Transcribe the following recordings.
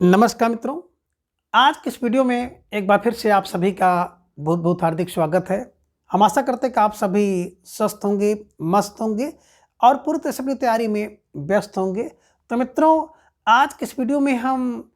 नमस्कार मित्रों, आज की इस वीडियो में एक बार फिर से आप सभी का बहुत बहुत हार्दिक स्वागत है। हम आशा करते हैं कि आप सभी स्वस्थ होंगे, मस्त होंगे और पूरी तरह से अपनी तैयारी में व्यस्त होंगे। तो मित्रों, आज के इस वीडियो में हम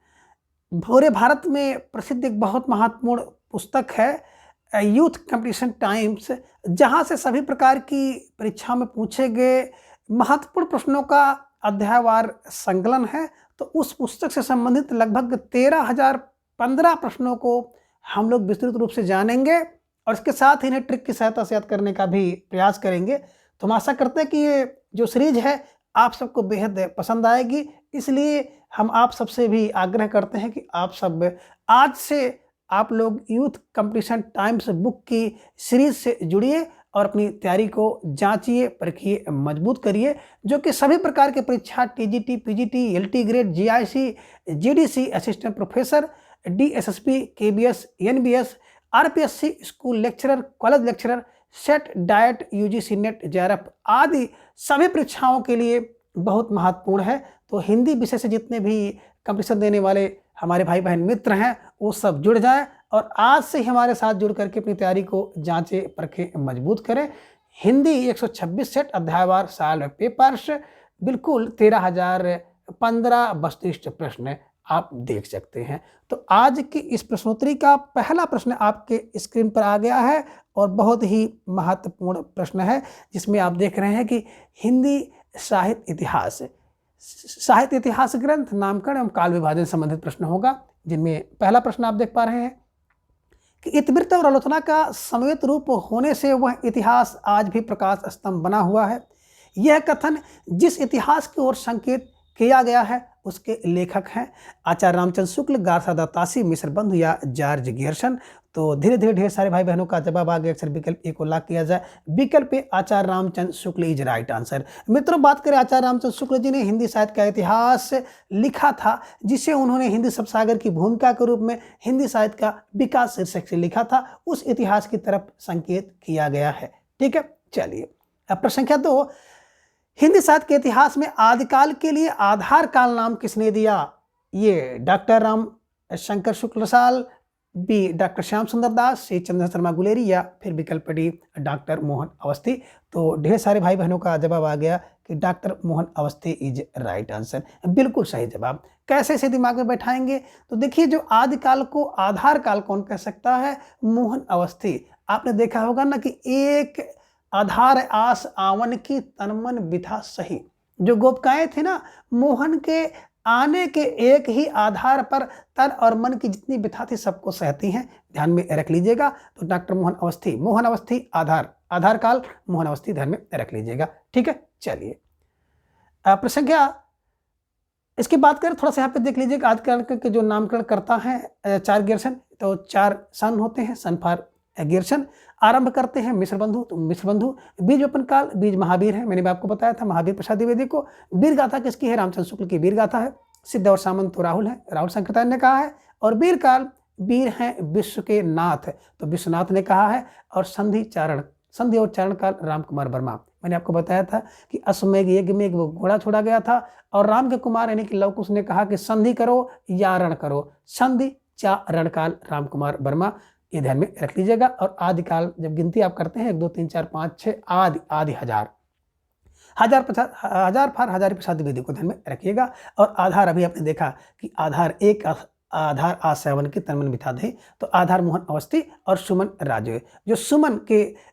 पूरे भारत में प्रसिद्ध एक बहुत महत्वपूर्ण पुस्तक है यूथ कंपटीशन टाइम्स, जहां से सभी प्रकार की परीक्षा में पूछे गए महत्वपूर्ण प्रश्नों का अध्यायवार संकलन है। तो उस पुस्तक से संबंधित लगभग 13,015 प्रश्नों को हम लोग विस्तृत रूप से जानेंगे और इसके साथ ही इन्हें ट्रिक की सहायता से याद करने का भी प्रयास करेंगे। तो हम आशा करते हैं कि ये जो सीरीज है आप सबको बेहद पसंद आएगी, इसलिए हम आप सबसे भी आग्रह करते हैं कि आप सब आज से आप लोग यूथ कंपटीशन टाइम्स बुक की सीरीज से जुड़िए और अपनी तैयारी को जांचिए, परखिए, मजबूत करिए, जो कि सभी प्रकार के परीक्षा TGT, PGT, LT grade, GIC, GDC, assistant professor, DSSP, KBS, NBS, RPSC, school lecturer, college lecturer, set, diet, UGC net, JRF आदि सभी परीक्षाओं के लिए बहुत महत्वपूर्ण है। तो हिंदी विषय से जितने भी कंपटीशन देने वाले हमारे भाई बहन मित्र हैं वो सब जुड़ जाएं और आज से ही हमारे साथ जुड़ करके अपनी तैयारी को जांचें, परखें, मजबूत करें। हिंदी 126 सेट अध्यायवार साल पेपर्स, बिल्कुल 13,015 वस्तुनिष्ठ प्रश्न आप देख सकते हैं। तो आज की इस प्रश्नोत्तरी का पहला प्रश्न आपके स्क्रीन पर आ गया है और बहुत ही महत्वपूर्ण प्रश्न है, जिसमें आप देख रहे हैं कि हिंदी साहित्य इतिहास ग्रंथ, नामकरण एवं काल विभाजन संबंधित प्रश्न होगा, जिनमें पहला प्रश्न आप देख पा रहे हैं कि इतिवृत्त और आलोचना का समवेत रूप होने से वह इतिहास आज भी प्रकाश स्तंभ बना हुआ है। यह कथन जिस इतिहास की ओर संकेत किया गया है उसके लेखक हैं आचार्य रामचंद्र शुक्ल, गारसादा तासी, मिश्र बंधु या जॉर्ज गियर्सन। तो धीरे धीरे ढेर सारे भाई बहनों का जवाब आ गया। अक्सर विकल्प ए को लॉक किया जाए। विकल्प ए आचार्य Ramchandra Shukla is right answer. मित्रों, बात करें आचार्य रामचंद्र शुक्ल जी ने हिंदी साहित्य का इतिहास लिखा था, जिसे उन्होंने हिंदी शब्दसागर की भूमिका के रूप में हिंदी साहित्य का विकास शीर्षक से लिखा था। उस इतिहास की तरफ संकेत किया गया है। ठीक है, चलिए अब प्रश्न संख्या 2, हिंदी साहित्य के इतिहास में आदिकाल के लिए आधार काल नाम किसने दिया? ये डॉक्टर राम शंकर शुक्ल रसाल, बी डॉक्टर श्याम सुंदर दास, सी चंद्र शर्मा गुलेरी या फिर विकल्प डी डॉक्टर मोहन अवस्थी। तो ढेर सारे भाई बहनों का जवाब आ गया कि doctor Mohan Awasthi is right answer, बिल्कुल सही जवाब। कैसे इसे दिमाग में बैठाएंगे? तो देखिए, जो आदिकाल को आधार काल कौन कह सकता है? मोहन अवस्थी। आपने देखा होगा ना कि एक आधार आस आवन की तनमन बिथा सही, जो गोपिकाएं थी ना, मोहन के आने के एक ही आधार पर तन और मन की जितनी बिथा थी सबको सहती हैं। ध्यान में रख लीजिएगा। तो डॉक्टर मोहन अवस्थी आधार काल मोहन अवस्थी ध्यान में रख लीजिएगा। ठीक है, चलिए प्रश्न संख्या, इसकी बात करें थोड़ा सा यहाँ पे देख लीजिएगा। आदिकाल के जो नामकरण करता है 4 गियर्सन, तो 4 सन होते हैं, सन फॉर गियर्सन। आरंभ करते हैं मिश्र बंधु, तो मिश्र बंधु। बीज वपन काल, बीज महावीर है, मैंने भी आपको बताया था महावीर प्रसाद द्विवेदी को। वीर गाथा किसकी है? रामचंद्र शुक्ल की वीर गाथा है। सिद्ध और सामंत तो राहुल है, राहुल संकृतान ने कहा है। और वीर काल, वीर हैं विश्व के नाथ, तो विश्वनाथ ने कहा है। और संधि और चारण काल राम कुमार वर्मा। मैंने आपको बताया था कि अश्वमेघ यज्ञ में वो घोड़ा छोड़ा गया था और राम के कुमार यानी कि लव कुश ने कहा कि संधि करो या रण करो। संधि चारण काल राम कुमार वर्मा, ये ध्यान में रख लीजिएगा। और आदिकाल जब गिनती आप करते हैं 1 2 3 4 5 6 आदि हजार प्रसाद द्विवेदी को ध्यान में रखिएगा। और आधार अभी आपने देखा कि आधार एक आधार आसेवन की तनमन बिथा दे, तो आधार मोहन अवस्थी और सुमन राजू। जो सुमन के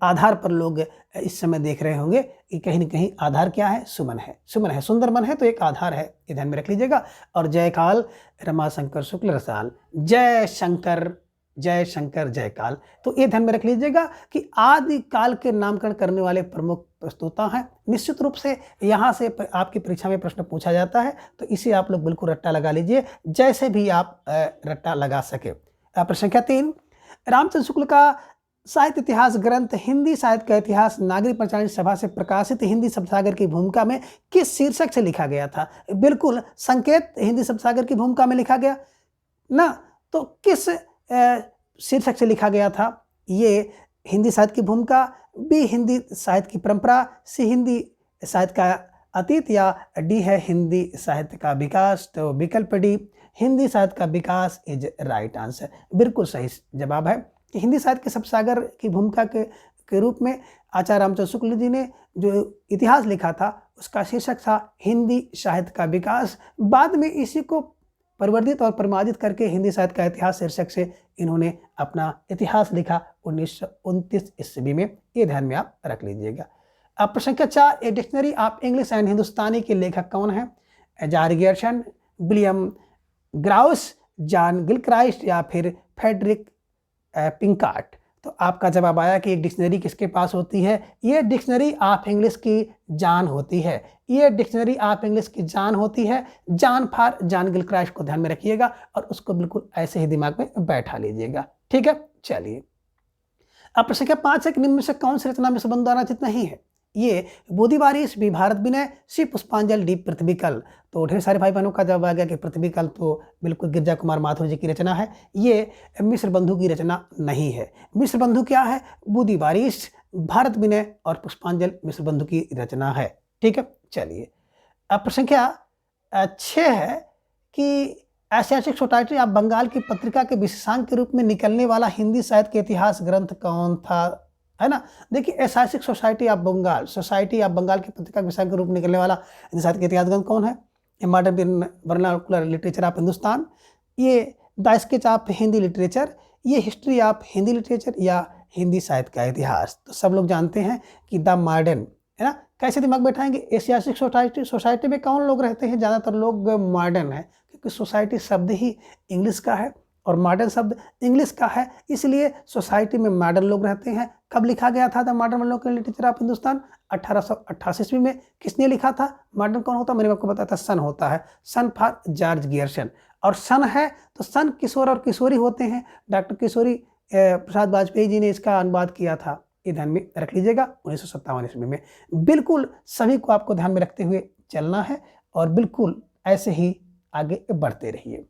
आधार पर लोग इस समय देख रहे होंगे कि कहीं न कहीं आधार क्या है? सुमन है, सुंदर मन है, तो एक आधार है, ये ध्यान में रख लीजिएगा। और जयकाल रमाशंकर शुक्ल रसाल, जय शंकर जयकाल, तो ये ध्यान में रख लीजिएगा कि आदि काल के नामकरण करने वाले प्रमुख प्रस्तुता हैं। निश्चित रूप से यहाँ से आपकी परीक्षा में प्रश्न पूछा जाता है, तो इसे आप लोग बिल्कुल रट्टा लगा लीजिए, जैसे भी आप रट्टा लगा सके। प्रश्न संख्या 3, रामचंद्र शुक्ल का साहित्य इतिहास ग्रंथ हिंदी साहित्य का इतिहास नागरिक पंचायत सभा से प्रकाशित हिंदी शब्दसागर की भूमिका में किस शीर्षक से लिखा गया था? बिल्कुल संकेत हिंदी शब्दसागर की भूमिका में लिखा गया ना, तो किस शीर्षक से लिखा गया था? ये हिंदी साहित्य की भूमिका, बी हिंदी साहित्य की परंपरा, सी हिंदी साहित्य का अतीत या डी है हिंदी साहित्य का विकास। तो विकल्प डी हिंदी साहित्य का विकास इज राइट आंसर। बिल्कुल सही जवाब है कि हिंदी साहित्य के सपसागर की भूमिका के रूप में आचार्य रामचंद्र शुक्ल जी ने जो इतिहास लिखा था उसका शीर्षक था हिंदी साहित्य का विकास। बाद में इसी को परिवर्तित और परिमार्जित करके हिंदी साहित्य का इतिहास शीर्षक से इन्होंने अपना इतिहास लिखा 1929 ईस्वी में। ये ध्यान में आप रख लीजिएगा। अब प्रश्न संख्या 4, a dictionary of English and Hindustani के लेखक कौन है? George Grierson, William Grouse, John Gilchrist या फिर फ्रेडरिक पिंकार्ट। तो आपका जवाब आया कि एक डिक्शनरी किसके पास होती है? ये डिक्शनरी ऑफ इंग्लिश की जान होती है। ये डिक्शनरी ऑफ इंग्लिश की जान होती है। जॉन गिलक्राइस्ट को ध्यान में रखिएगा और उसको बिल्कुल ऐसे ही दिमाग में बैठा लीजिएगा। ठीक है, चलिए। अब प्रश्न संख्या 5 है कि निम्न में से कौन सी रचना विश्वबंधु द्वारा रचित नहीं है? ये बोधिवारिस, बी भारत विनय, सी पुष्पांजलि, डी पृथ्वी कल। तो ढेर सारे भाई बहनों का जवाब आ गया कि पृथ्वी कल तो बिल्कुल गिरजा कुमार माथुर जी की रचना है। ये मिश्र बंधु की रचना नहीं है। मिश्र बंधु क्या है? बोधिवारिस, भारत विनय और पुष्पांजलि मिश्र बंधु की रचना है। ठीक है, चलिए। अब प्रश्न संख्या 6 है कि एशियाटिक सोसाइटी ऑफ बंगाल की पत्रिका के विशेषांक के रूप में निकलने वाला हिंदी साहित्य के इतिहास ग्रंथ कौन था? है ना। देखिए, एशियाटिक सोसाइटी ऑफ बंगाल की पत्रिका के विशेषांक के रूप में निकलने वाला हिंदी साहित्य के इतिहास ग्रंथ कौन है? Modern vernacular literature of Hindustan, ये the sketch of Hindi literature, ये हिस्ट्री ऑफ हिंदी लिटरेचर या हिंदी साहित्य का इतिहास। तो सब लोग जानते हैं कि द मॉडर्न, है ना। कैसे दिमाग बैठाएंगे? एशियाटिक सोसाइटी में कौन लोग रहते हैं? ज़्यादातर लोग मॉडर्न है, क्योंकि सोसाइटी शब्द ही इंग्लिश का है और मॉडर्न शब्द इंग्लिश का है, इसलिए सोसाइटी में मॉडर्न लोग रहते हैं। कब लिखा गया था the modern vernacular literature of Hindustan? 1888 ईस्वी में। किसने लिखा था? मॉडर्न कौन होता? मैंने आपको बताया था सन होता है। सन फॉर जॉर्ज गियर्सन। और सन है तो सन किशोर और किशोरी होते हैं। डॉक्टर किशोरी प्रसाद वाजपेयी जी ने इसका अनुवाद किया था। ये ध्यान में रख लीजिएगा 1957 ईस्वी में। बिल्कुल सभी को आपको ध्यान में रखते हुए चलना है और बिल्कुल ऐसे ही आगे बढ़ते रहिए।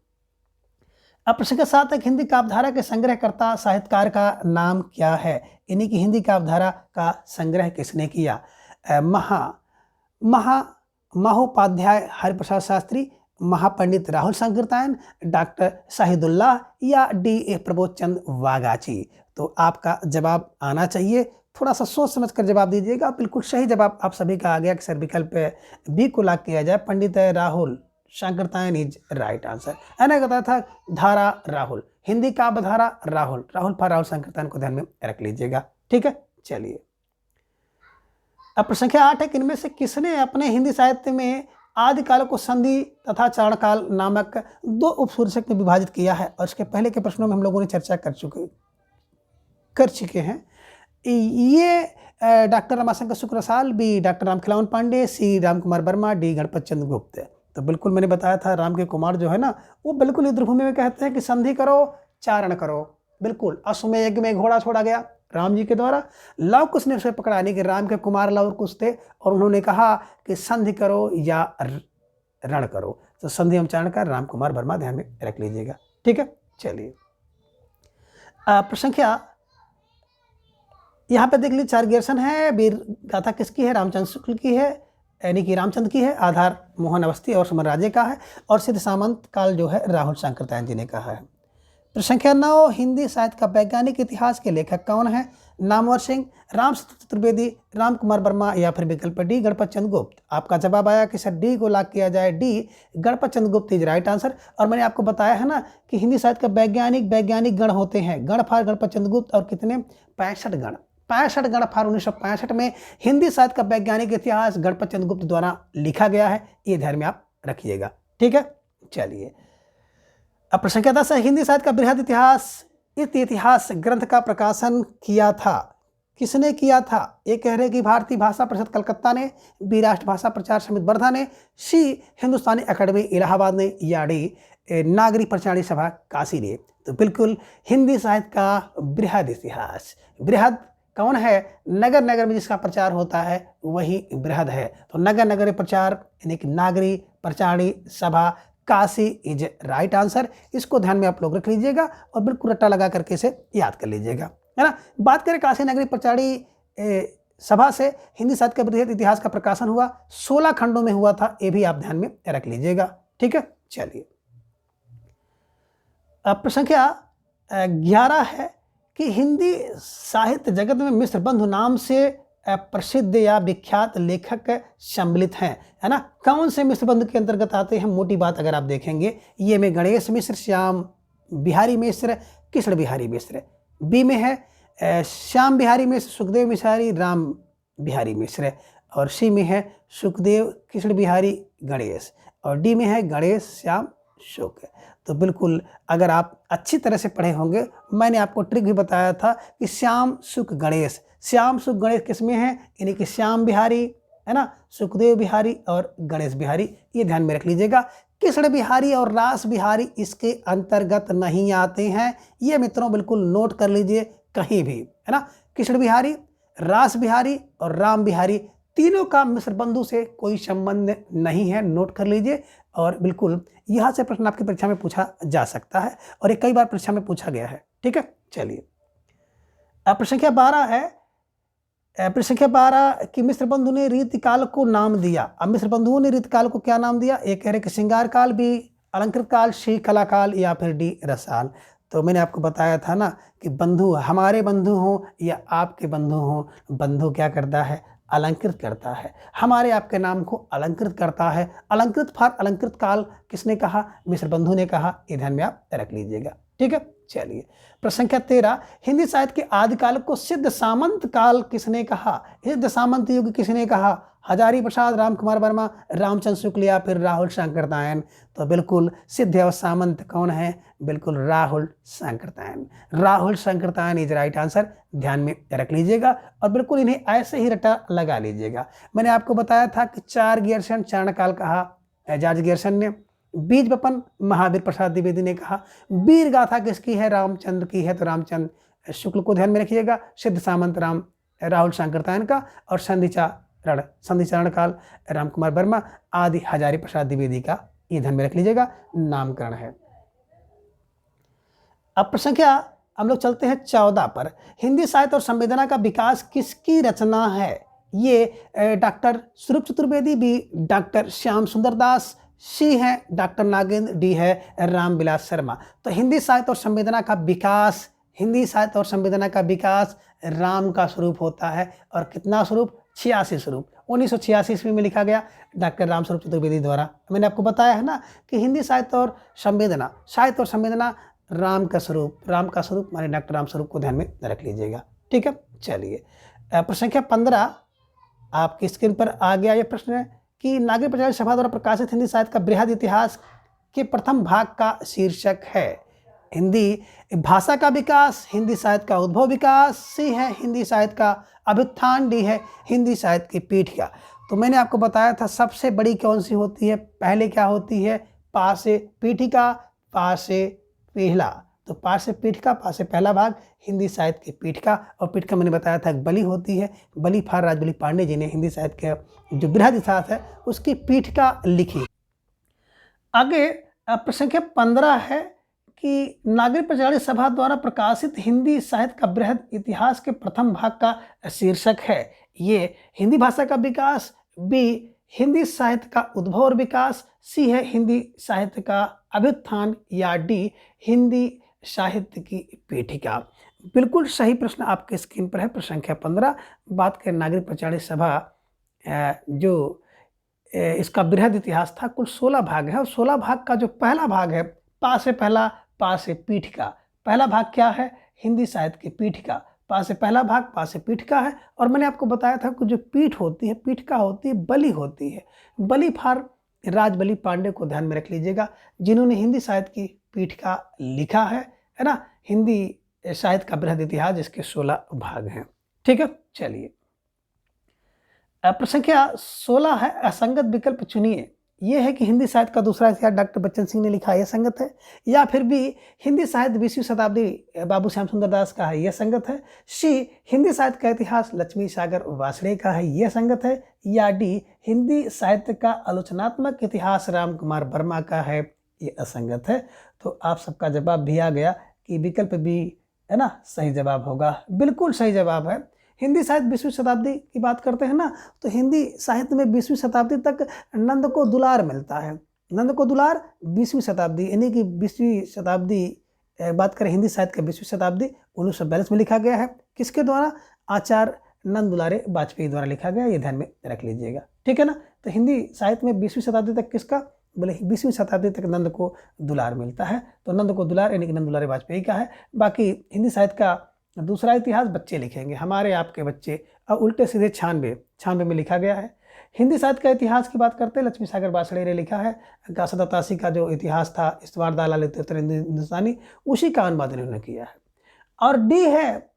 अब प्रश्न के साथ एक हिंदी काव्यधारा के संग्रहकर्ता साहित्यकार का नाम क्या है? इन्हीं की हिंदी काव्यधारा का संग्रह किसने किया? महोपाध्याय हरिप्रसाद शास्त्री, महापंडित राहुल संकीर्तन, डॉक्टर शाहिदुल्लाह या डी ए प्रबोध चंद वागाची। तो आपका जवाब आना चाहिए। थोड़ा सा सोच समझ कर जवाब दीजिएगा। बिल्कुल सही जवाब आप सभी का आ गया कि सर विकल्प बी को लॉक किया जाए। पंडित राहुल संकीर्तन इज राइट आंसर। मैंने बताया था धारा राहुल, हिंदी काव्य धारा राहुल फॉर राहुल संकीर्तन को ध्यान में रख लीजिएगा। ठीक है, चलिए। अब प्रश्न संख्या 8 है कि इनमें से किसने अपने हिंदी साहित्य में आदिकाल को संधि तथा चरणकाल नामक 2 उपशीर्षक में विभाजित किया है? और इसके पहले के प्रश्नों में हम लोगों ने चर्चा कर चुके हैं। ये डॉक्टर रमाशंकर शुक्लसाल, B doctor Ramkhilavan Pandey, C Ram Kumar Verma, D Ganpat Chandra Gupt. तो बिल्कुल मैंने बताया था राम के कुमार जो है ना, वो बिल्कुल युद्धभूमि में कहते हैं कि संधि करो चारण करो। बिल्कुल अश्वमेध यज्ञ में घोड़ा छोड़ा गया राम जी के द्वारा, लव कुश ने उसे पकड़ा, यानी कि राम के कुमार लव कुश थे, और उन्होंने कहा कि संधि करो या रण करो। तो संधि हम चारण कर राम कुमार वर्मा ध्यान में रख लीजिएगा। ठीक है, चलिए। प्रसंख्या यहाँ पे देख लीजिए, 4 गियर्सन है। वीर गाथा किसकी है? रामचंद्र शुक्ल की है, यानी कि रामचंद्र की है। आधार मोहन अवस्थी और सुमन राजे का है। और सिद्ध सामंत काल जो है राहुल संकीर्तन जी ने कहा है। प्रसंख्या 9, हिंदी साहित्य का वैज्ञानिक इतिहास के लेखक कौन है? नामवर सिंह, राम चतुर्वेदी, राम कुमार वर्मा या फिर विकल्प डी गणपत चंद्र गुप्त। आपका जवाब आया कि सर डी को लॉक किया जाए। डी गणपत चंद्र गुप्त इज राइट आंसर। और मैंने आपको बताया है ना कि हिंदी साहित्य का वैज्ञानिक गण होते हैं। गण फॉर गणपत चंद्र गुप्त और कितने? 65 गण। 65 गण फॉर 1965 में हिंदी साहित्य का वैज्ञानिक इतिहास गणपत चंद्र गुप्त द्वारा लिखा गया है। ये ध्यान में आप रखिएगा। ठीक है, चलिए। अब प्रश्न क्या था? हिंदी साहित्य का बृहद इतिहास ग्रंथ का प्रकाशन किया था, किसने किया था? ये कह रहे कि भारतीय भाषा परिषद कलकत्ता ने, बी राष्ट्र भाषा प्रचार समिति वर्धा ने, सी हिंदुस्तानी अकेडमी इलाहाबाद ने या डी नागरिक प्रचारणी सभा काशी ने। तो बिल्कुल हिंदी साहित्य का बृहद इतिहास, बृहद कौन है? नगर नगर में जिसका प्रचार होता है वही बृहद है। तो नगर नगर प्रचार यानी कि नागरिक प्रचारणी सभा काशी इज राइट आंसर। इसको ध्यान में आप लोग रख लीजिएगा और बिल्कुल रट्टा लगा करके इसे याद कर लीजिएगा, है ना। बात करें काशी नगरी प्रचारणी सभा से हिंदी साहित्य का बृहद इतिहास का प्रकाशन हुआ 16 खंडों में हुआ था। ये भी आप ध्यान में रख लीजिएगा। ठीक है, चलिए। प्रश्न संख्या 11 है कि हिंदी साहित्य जगत में मिश्र बंधु नाम से प्रसिद्ध या विख्यात लेखक सम्मिलित हैं, है ना। कौन से मिश्र बंधु के अंतर्गत आते हैं? मोटी बात अगर आप देखेंगे, ये में गणेश मिश्र, श्याम बिहारी मिश्र, कृष्ण बिहारी मिश्र। बी में है श्याम बिहारी मिश्र, सुखदेव बिहारी, राम बिहारी मिश्र। और सी में है सुखदेव, कृष्ण बिहारी, गणेश। और डी में है गणेश, श्याम, शुक। तो बिल्कुल अगर आप अच्छी तरह से पढ़े होंगे, मैंने आपको ट्रिक भी बताया था कि श्याम सुख गणेश, श्याम सुख गणेश किस में है, यानी कि श्याम बिहारी, है ना, सुखदेव बिहारी और गणेश बिहारी, ये ध्यान में रख लीजिएगा। कृष्ण बिहारी और रास बिहारी इसके अंतर्गत नहीं आते हैं, ये मित्रों बिल्कुल नोट कर लीजिए कहीं भी, है ना। कृष्ण बिहारी, रास बिहारी और राम बिहारी, तीनों का मिश्र बंधु से कोई संबंध नहीं है, नोट कर लीजिए। और बिल्कुल यहाँ से प्रश्न आपकी परीक्षा में पूछा जा सकता है और ये कई बार परीक्षा में पूछा गया है, ठीक है। चलिए, अब प्रश्न संख्या 12 है, प्रश्न संख्या 12 कि मिश्र बंधु ने रीतिकाल को नाम दिया। अब मिश्र बंधुओं ने रीतिकाल को क्या नाम दिया? एक कह रहे कि श्रृंगार काल, बी अलंकृत काल, सी कला काल, या फिर डी रसाल। तो मैंने आपको बताया था ना कि बंधु हमारे बंधु हों या आपके बंधु हों, बंधु क्या करता है? अलंकृत करता है, हमारे आपके नाम को अलंकृत करता है। अलंकृत फॉर अलंकृत काल किसने कहा? मिश्र बंधु ने कहा, ये ध्यान में आप रख लीजिएगा, ठीक है। चलिए, प्रश्न संख्या 13, हिंदी साहित्य के आदिकाल को सिद्ध सामंत काल किसने कहा? सिद्ध सामंत युग किसने कहा? हजारी प्रसाद, राम कुमार वर्मा, रामचंद्र शुक्ल या फिर राहुल शंकरतायन। तो बिल्कुल सिद्ध और सामंत कौन है? बिल्कुल Rahul Sankrityayan. Rahul Sankrityayan is right answer, ध्यान में रख लीजिएगा और बिल्कुल इन्हें ऐसे ही रटा लगा लीजिएगा। मैंने आपको बताया था कि 4 गियर्सन चारणकाल कहा एजाज गियर्सन ने, बीज बपन महावीर प्रसाद द्विवेदी ने कहा, वीर गाथा किसकी है? रामचंद्र की है, तो रामचंद्र शुक्ल को ध्यान में रखिएगा। सिद्ध सामंत राहुल शंकरतायन का, और संधिचारण काल राम कुमार वर्मा आदि हजारी प्रसाद द्विवेदी का, ये ध्यान में रख लीजिएगा, नामकरण है। अब प्रश्न संख्या हम लोग चलते हैं 14 पर, हिंदी साहित्य और संवेदना का विकास किसकी रचना है? ये डॉक्टर स्वरूप चतुर्वेदी, बी डॉक्टर श्याम सुंदर दास, सी है डॉक्टर नागेंद्र, डी है रामविलास शर्मा। तो हिंदी साहित्य और संवेदना का विकास, हिंदी साहित्य और संवेदना का विकास राम का स्वरूप होता है। और कितना स्वरूप? 86 स्वरूप, 1986 ईस्वी में लिखा गया डॉक्टर राम स्वरूप चतुर्वेदी द्वारा। मैंने आपको बताया है ना कि हिंदी साहित्य और संवेदना राम का स्वरूप माने डॉक्टर राम स्वरूप को ध्यान में रख लीजिएगा, ठीक है। चलिए, प्रश्न संख्या 15 आपकी स्क्रीन पर आ गया। यह प्रश्न है कि नागरिक प्रचार सभा द्वारा प्रकाशित हिंदी साहित्य का बृहद इतिहास के प्रथम भाग का शीर्षक है? हिंदी भाषा का विकास, हिंदी साहित्य का उद्भव विकास, सी है हिंदी साहित्य का अभ्युत्थान, डी है हिंदी साहित्य की पीठिका। तो मैंने आपको बताया था सबसे बड़ी कौन सी होती है? पहले क्या होती है? पा से पीठिका, पा से पहला। तो पा से पीठिका, पा से पहला भाग हिंदी साहित्य की पीठिका। और पीठिका मैंने बताया था बलि होती है, बलि फार राजबली पांडे जी ने हिंदी साहित्य का जो बृहद इतिहास है उसकी पीठिका लिखी। आगे प्रश्न संख्या 15 है कि नागरिक प्रचार सभा द्वारा प्रकाशित हिंदी साहित्य का बृहद इतिहास के प्रथम भाग का शीर्षक है? ये हिंदी भाषा का विकास, बी हिंदी साहित्य का उद्भव और विकास, सी है हिंदी साहित्य का अभ्युत्थान, या डी हिंदी साहित्य की पीठिका। बिल्कुल सही प्रश्न आपके स्क्रीन पर है, प्रश्न संख्या 15। बात करें नागरिक प्रचार सभा जो इसका बृहद इतिहास था, कुल 16 भाग है और 16 भाग का जो पहला भाग है पा से पहला, पा से पीठिका। पहला भाग क्या है? हिंदी साहित्य की पीठिका। पा से पहला भाग, पा से पीठिका है। और मैंने आपको बताया था कि जो पीठ होती है, पीठिका होती है, बलि होती है। बलि फार राजबली पांडे को ध्यान में रख लीजिएगा, जिन्होंने हिंदी साहित्य की पीठिका लिखा है ना। हिंदी साहित्य का बृहद इतिहास जिसके 16 भाग हैं, ठीक है। चलिए, प्रश्न संख्या 16 है, असंगत विकल्प चुनिए। यह है कि हिंदी साहित्य का दूसरा इतिहास डॉक्टर बच्चन सिंह ने लिखा है, यह संगत है, या फिर भी हिंदी साहित्य 20वीं शताब्दी बाबू श्याम सुंदर दास का है, यह संगत है, सी हिंदी साहित्य का इतिहास लक्ष्मी सागर वासड़े का है, यह संगत है, या डी हिंदी साहित्य का आलोचनात्मक इतिहास राम कुमार वर्मा का है, ये असंगत है। तो आप सबका जवाब भी आ गया कि विकल्प बी है ना सही जवाब होगा। बिल्कुल सही जवाब है। हिंदी साहित्य 20वीं शताब्दी की बात करते हैं ना, तो हिंदी साहित्य में 20वीं शताब्दी तक नंद को दुलार मिलता है। नंद को दुलार 20वीं शताब्दी, यानी कि 20वीं शताब्दी बात करें हिंदी साहित्य का 20वीं शताब्दी 1942 में लिखा गया है। किसके द्वारा? आचार्य नंद दुलारे वाजपेयी द्वारा लिखा गया, ये ध्यान में रख लीजिएगा, ठीक है ना। तो हिंदी साहित्य में 20वीं शताब्दी तक किसका? बोले 20वीं शताब्दी तक नंद को दुलार मिलता है, तो नंद को दुलार यानी कि नंद दुलारे वाजपेयी का है। बाकी हिंदी साहित्य का दूसरा इतिहास बच्चे लिखेंगे, हमारे आपके बच्चे, और उल्टे सीधे 96 में लिखा गया है। हिंदी साहित्य का इतिहास की बात करते हैं, लक्ष्मी सागर बासड़े ने लिखा है। गासा तासी का जो इतिहास था, इस्तवार दाला हिंदुस्तानी, उसी का अनुवाद इन्होंने किया है। और डी है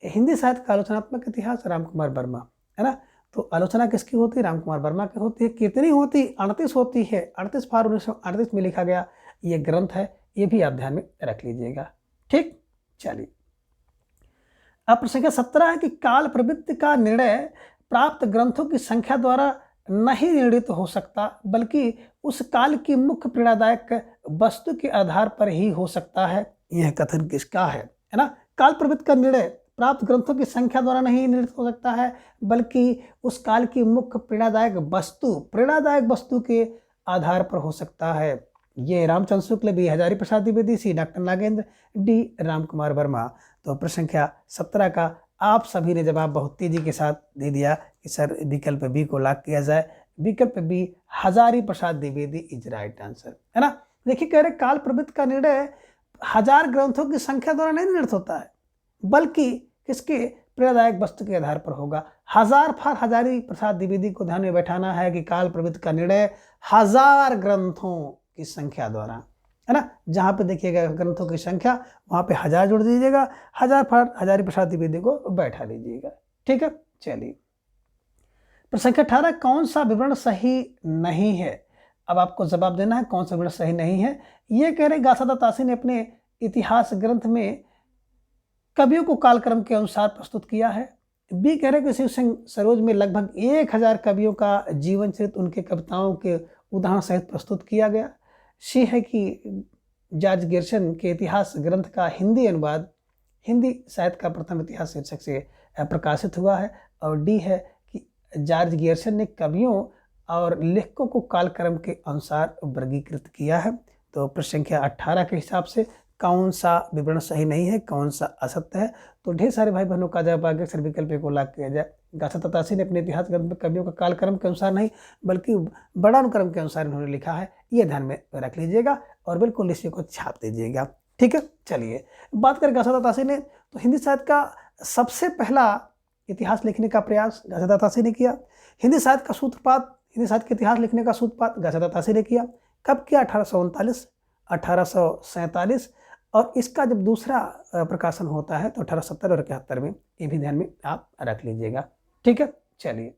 हिंदी साहित्य का आलोचनात्मक इतिहास, रामकुमार वर्मा, है ना। तो आलोचना किसकी होती है? रामकुमार वर्मा की होती है। कितनी होती? 38 होती है। 38 फरवरी 1938 में लिखा गया ये ग्रंथ है, ये भी आप ध्यान में रख लीजिएगा, ठीक। चलिए, अब प्रश्न संख्या 17 है कि काल प्रवृत्ति का निर्णय प्राप्त ग्रंथों की संख्या द्वारा नहीं निर्णित हो सकता, बल्कि उस काल की मुख्य प्रेरणादायक वस्तु के आधार पर ही हो सकता है। यह कथन किसका है ना? काल प्रवृत्ति का निर्णय प्राप्त ग्रंथों की संख्या द्वारा नहीं निर्णित हो सकता है, बल्कि उस काल की मुख्य प्रेरणादायक वस्तु के आधार पर हो सकता है। ये Ramchandra Shukla, B Hazari Prasad Dwivedi, C doctor Nagendra, D Ramkumar Verma. तो प्रश्न संख्या 17 का आप सभी ने जवाब बहुत तेजी के साथ दे दिया कि सर विकल्प बी को लॉक किया जाए। विकल्प B Hazari Prasad Dwivedi is right answer, है ना। देखिए, कह रहे काल प्रवृत्ति का निर्णय 1000 ग्रंथों की संख्या द्वारा नहीं निर्णित होता है, बल्कि किसके? प्रेरणादायक वस्तु के आधार पर होगा। हजारी प्रसाद द्विवेदी को ध्यान में बैठाना है कि काल प्रवृत्ति का निर्णय 1000 ग्रंथों की संख्या द्वारा, है ना। जहां पे देखिएगा ग्रंथों की संख्या, वहां पे 1000 जोड़ दीजिएगा, हजारी प्रसाद द्विवेदी को बैठा लीजिएगा, ठीक है। चलिए, प्रश्न संख्या 18, कौन सा विवरण सही नहीं है? अब आपको जवाब देना है कौन सा विवरण सही नहीं है। ये कह रहे गासा तासी ने अपने इतिहास ग्रंथ में कवियों को कालक्रम के अनुसार प्रस्तुत किया है। बी कह रहे कि शिव सिंह सरोज में लगभग 1000 कवियों का जीवन चरित्र उनके कविताओं के उदाहरण सहित प्रस्तुत किया गया। सी है कि जॉर्ज गियर्सन के इतिहास ग्रंथ का हिंदी अनुवाद हिंदी साहित्य का प्रथम इतिहास शीर्षक से प्रकाशित हुआ है। और डी है कि जॉर्ज गियर्सन ने कवियों और लेखकों को कालक्रम के अनुसार वर्गीकृत किया है। तो प्रश्न संख्या 18 के हिसाब से कौन सा विवरण सही नहीं है, कौन सा असत्य है? तो ढेर सारे भाई बहनों का जवाब आगे सर विकल्प को लॉक किया जाए। गासा तासी ने अपने इतिहास ग्रंथ में कवियों का कालक्रम के अनुसार नहीं, बल्कि बड़ा अनुक्रम के अनुसार इन्होंने लिखा है, ये ध्यान में रख लीजिएगा और बिल्कुल इसी को छाप दीजिएगा, ठीक है। चलिए, बात करें गासा तासी ने, तो हिंदी साहित्य का सबसे पहला इतिहास लिखने का प्रयास गासा तासी ने किया। हिंदी साहित्य का सूत्रपात, हिंदी साहित्य के इतिहास लिखने का सूत्रपात गासा तासी ने किया। कब किया? 1839, 1847, और इसका जब दूसरा प्रकाशन होता है तो 1870 और 71 में। ये भी ध्यान में आप रख लीजिएगा, ठीक है। चलिए,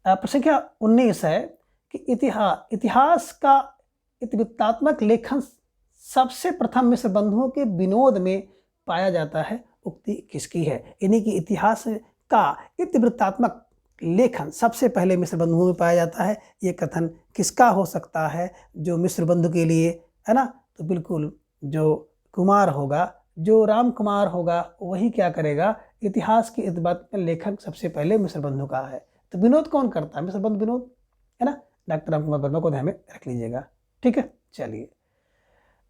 प्रश्न संख्या 19 है कि इतिहास का इतिवृत्तात्मक लेखन सबसे प्रथम मिश्र बंधुओं के विनोद में पाया जाता है, उक्ति किसकी है? यानी कि इतिहास का इतिवृत्तात्मक लेखन सबसे पहले मिश्र बंधुओं में पाया जाता है, ये कथन किसका हो सकता है? जो मिश्र बंधु के लिए, है ना, तो बिल्कुल जो कुमार होगा, जो राम कुमार होगा, वही क्या करेगा? इतिहास की इतिवृत्तात्मक लेखन सबसे पहले मिश्र बंधु का है। तो विनोद कौन करता है? मिश्र बंधु विनोद, है ना, डॉक्टर रामकुमार वर्मा को ध्यान में रख लीजिएगा, ठीक है। चलिए,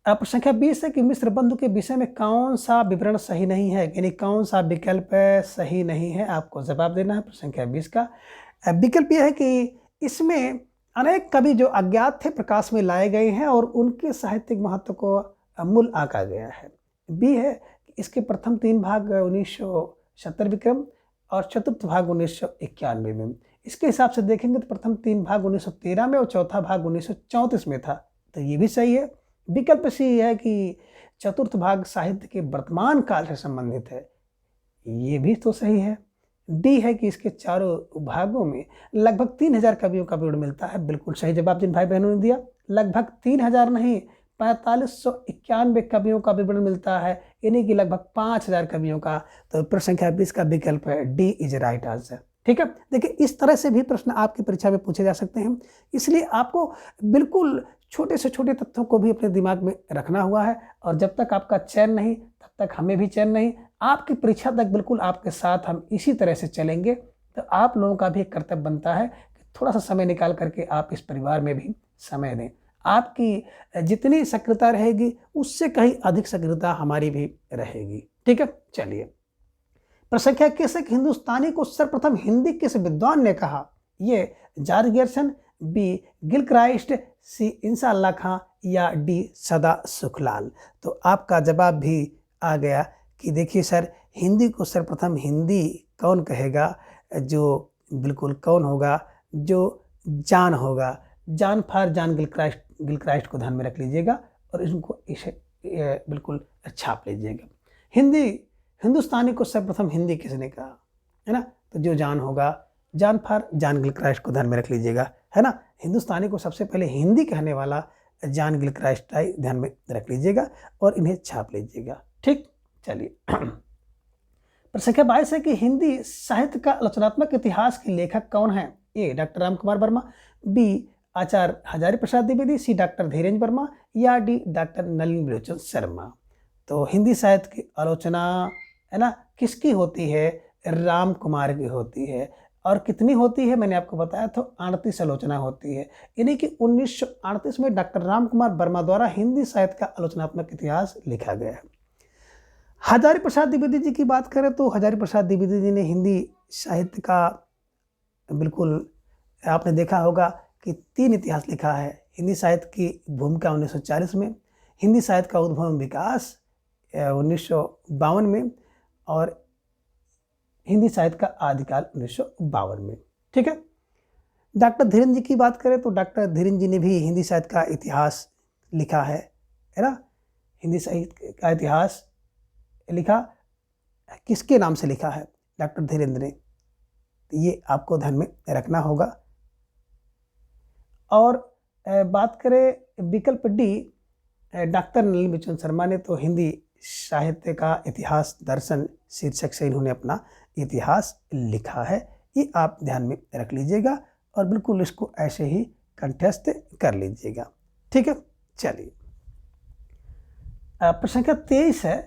अब संख्या 20 है कि मिश्र बंधु के विषय में कौन सा विवरण सही नहीं है, यानी कौन सा विकल्प सही नहीं है, आपको जवाब देना है। संख्या 20 का विकल्प यह है कि इसमें अनेक कवि जो अज्ञात थे प्रकाश में लाए गए हैं और उनके साहित्यिक महत्व को मूल आंका गया है। बी है कि इसके प्रथम 3 भाग 1970 विक्रम और चतुर्थ भाग 1991 में। इसके हिसाब से देखेंगे तो प्रथम 3 भाग 1913 में और चौथा भाग 1934 में था, तो ये भी सही है। विकल्प सी है कि चतुर्थ भाग साहित्य के वर्तमान काल से संबंधित है, ये भी तो सही है। डी है कि इसके चारों भागों में लगभग 3000 कवियों का विवरण मिलता है, बिल्कुल सही जवाब जिन भाई बहनों ने दिया। लगभग 3000 नहीं, 4591 कवियों का विवरण मिलता है, यानी कि लगभग 5000 कवियों का। तो प्रश्न संख्या 20 का विकल्प है डी इज राइट आंसर, ठीक है। देखिए, इस तरह से भी प्रश्न आपकी परीक्षा में पूछे जा सकते हैं, इसलिए आपको बिल्कुल छोटे से छोटे तथ्यों को भी अपने दिमाग में रखना हुआ है। और जब तक आपका चयन नहीं, तब तक हमें भी चयन नहीं। आपकी परीक्षा तक बिल्कुल आपके साथ हम इसी तरह से चलेंगे। तो आप लोगों का भी एक कर्तव्य बनता है कि थोड़ा सा समय निकाल करके आप इस परिवार में भी समय दें। आपकी जितनी सक्रियता रहेगी उससे कहीं अधिक सक्रियता हमारी भी रहेगी। ठीक है, चलिए। प्रश्न संख्या 21 है कि हिंदुस्तानी को सर्वप्रथम हिंदी किस विद्वान ने कहा? ये जॉर्ज ग्यर्सन, बी गिलक्राइस्ट, सी इंसाअल्लाह खां या डी सदा सुखलाल। तो आपका जवाब भी आ गया कि देखिए सर, हिंदी को सर्वप्रथम हिंदी कौन कहेगा? जो बिल्कुल कौन होगा? जो जान होगा, जान फॉर जॉन गिलक्राइस्ट, गिलक्राइस्ट को ध्यान में रख लीजिएगा और इनको इसे बिल्कुल छाप लीजिएगा। हिंदी, हिंदुस्तानी को सर्वप्रथम हिंदी किसने कहा, है ना? तो जो जान होगा, जान फॉर जॉन गिलक्राइस्ट को ध्यान में रख लीजिएगा, है ना? हिंदुस्तानी को सबसे पहले हिंदी कहने वाला जॉन गिलक्राइस्ट ध्यान में रख लीजिएगा और इन्हें छाप लीजिएगा। ठीक, चलिए। प्रश्न संख्या 22 है कि हिंदी साहित्य का आलोचनात्मक इतिहास के लेखक कौन है? ए डॉक्टर राम कुमार वर्मा, बी आचार्य हजारी प्रसाद द्विवेदी, सी डॉक्टर धीरेन्द्र वर्मा या डी डॉक्टर नलिनी विलोचन शर्मा। तो हिंदी साहित्य की आलोचना, है ना, किसकी होती है? राम कुमार की होती है। और कितनी होती है? मैंने आपको बताया तो 38 आलोचना होती है। यानी कि 1938 में डॉक्टर राम कुमार वर्मा द्वारा हिंदी साहित्य का आलोचनात्मक इतिहास लिखा गया है। हजारी प्रसाद द्विवेदी जी की बात करें तो हजारी प्रसाद द्विवेदी जी ने हिंदी साहित्य का बिल्कुल आपने देखा होगा कि 3 इतिहास लिखा है। हिंदी साहित्य की भूमिका 1940 में, हिंदी साहित्य का उद्भव एवं विकास 1952 में और हिंदी साहित्य का आदिकाल 1952 में। ठीक है। डॉक्टर धीरेन्द्र जी की बात करें तो डॉक्टर धीरेन्द्र जी ने भी हिंदी साहित्य का इतिहास लिखा है ना? हिंदी साहित्य का इतिहास लिखा किसके नाम से लिखा है? डॉक्टर धीरेन्द्र ने। तो ये आपको ध्यान में रखना होगा। और बात करें विकल्प डी, डॉक्टर नलिनी विलोचन शर्मा ने तो हिंदी साहित्य का इतिहास दर्शन शीर्षक से इन्होंने अपना इतिहास लिखा है। ये आप ध्यान में रख लीजिएगा और बिल्कुल इसको ऐसे ही कंठस्थ कर लीजिएगा। ठीक है, चलिए। प्रश्न संख्या 23 है।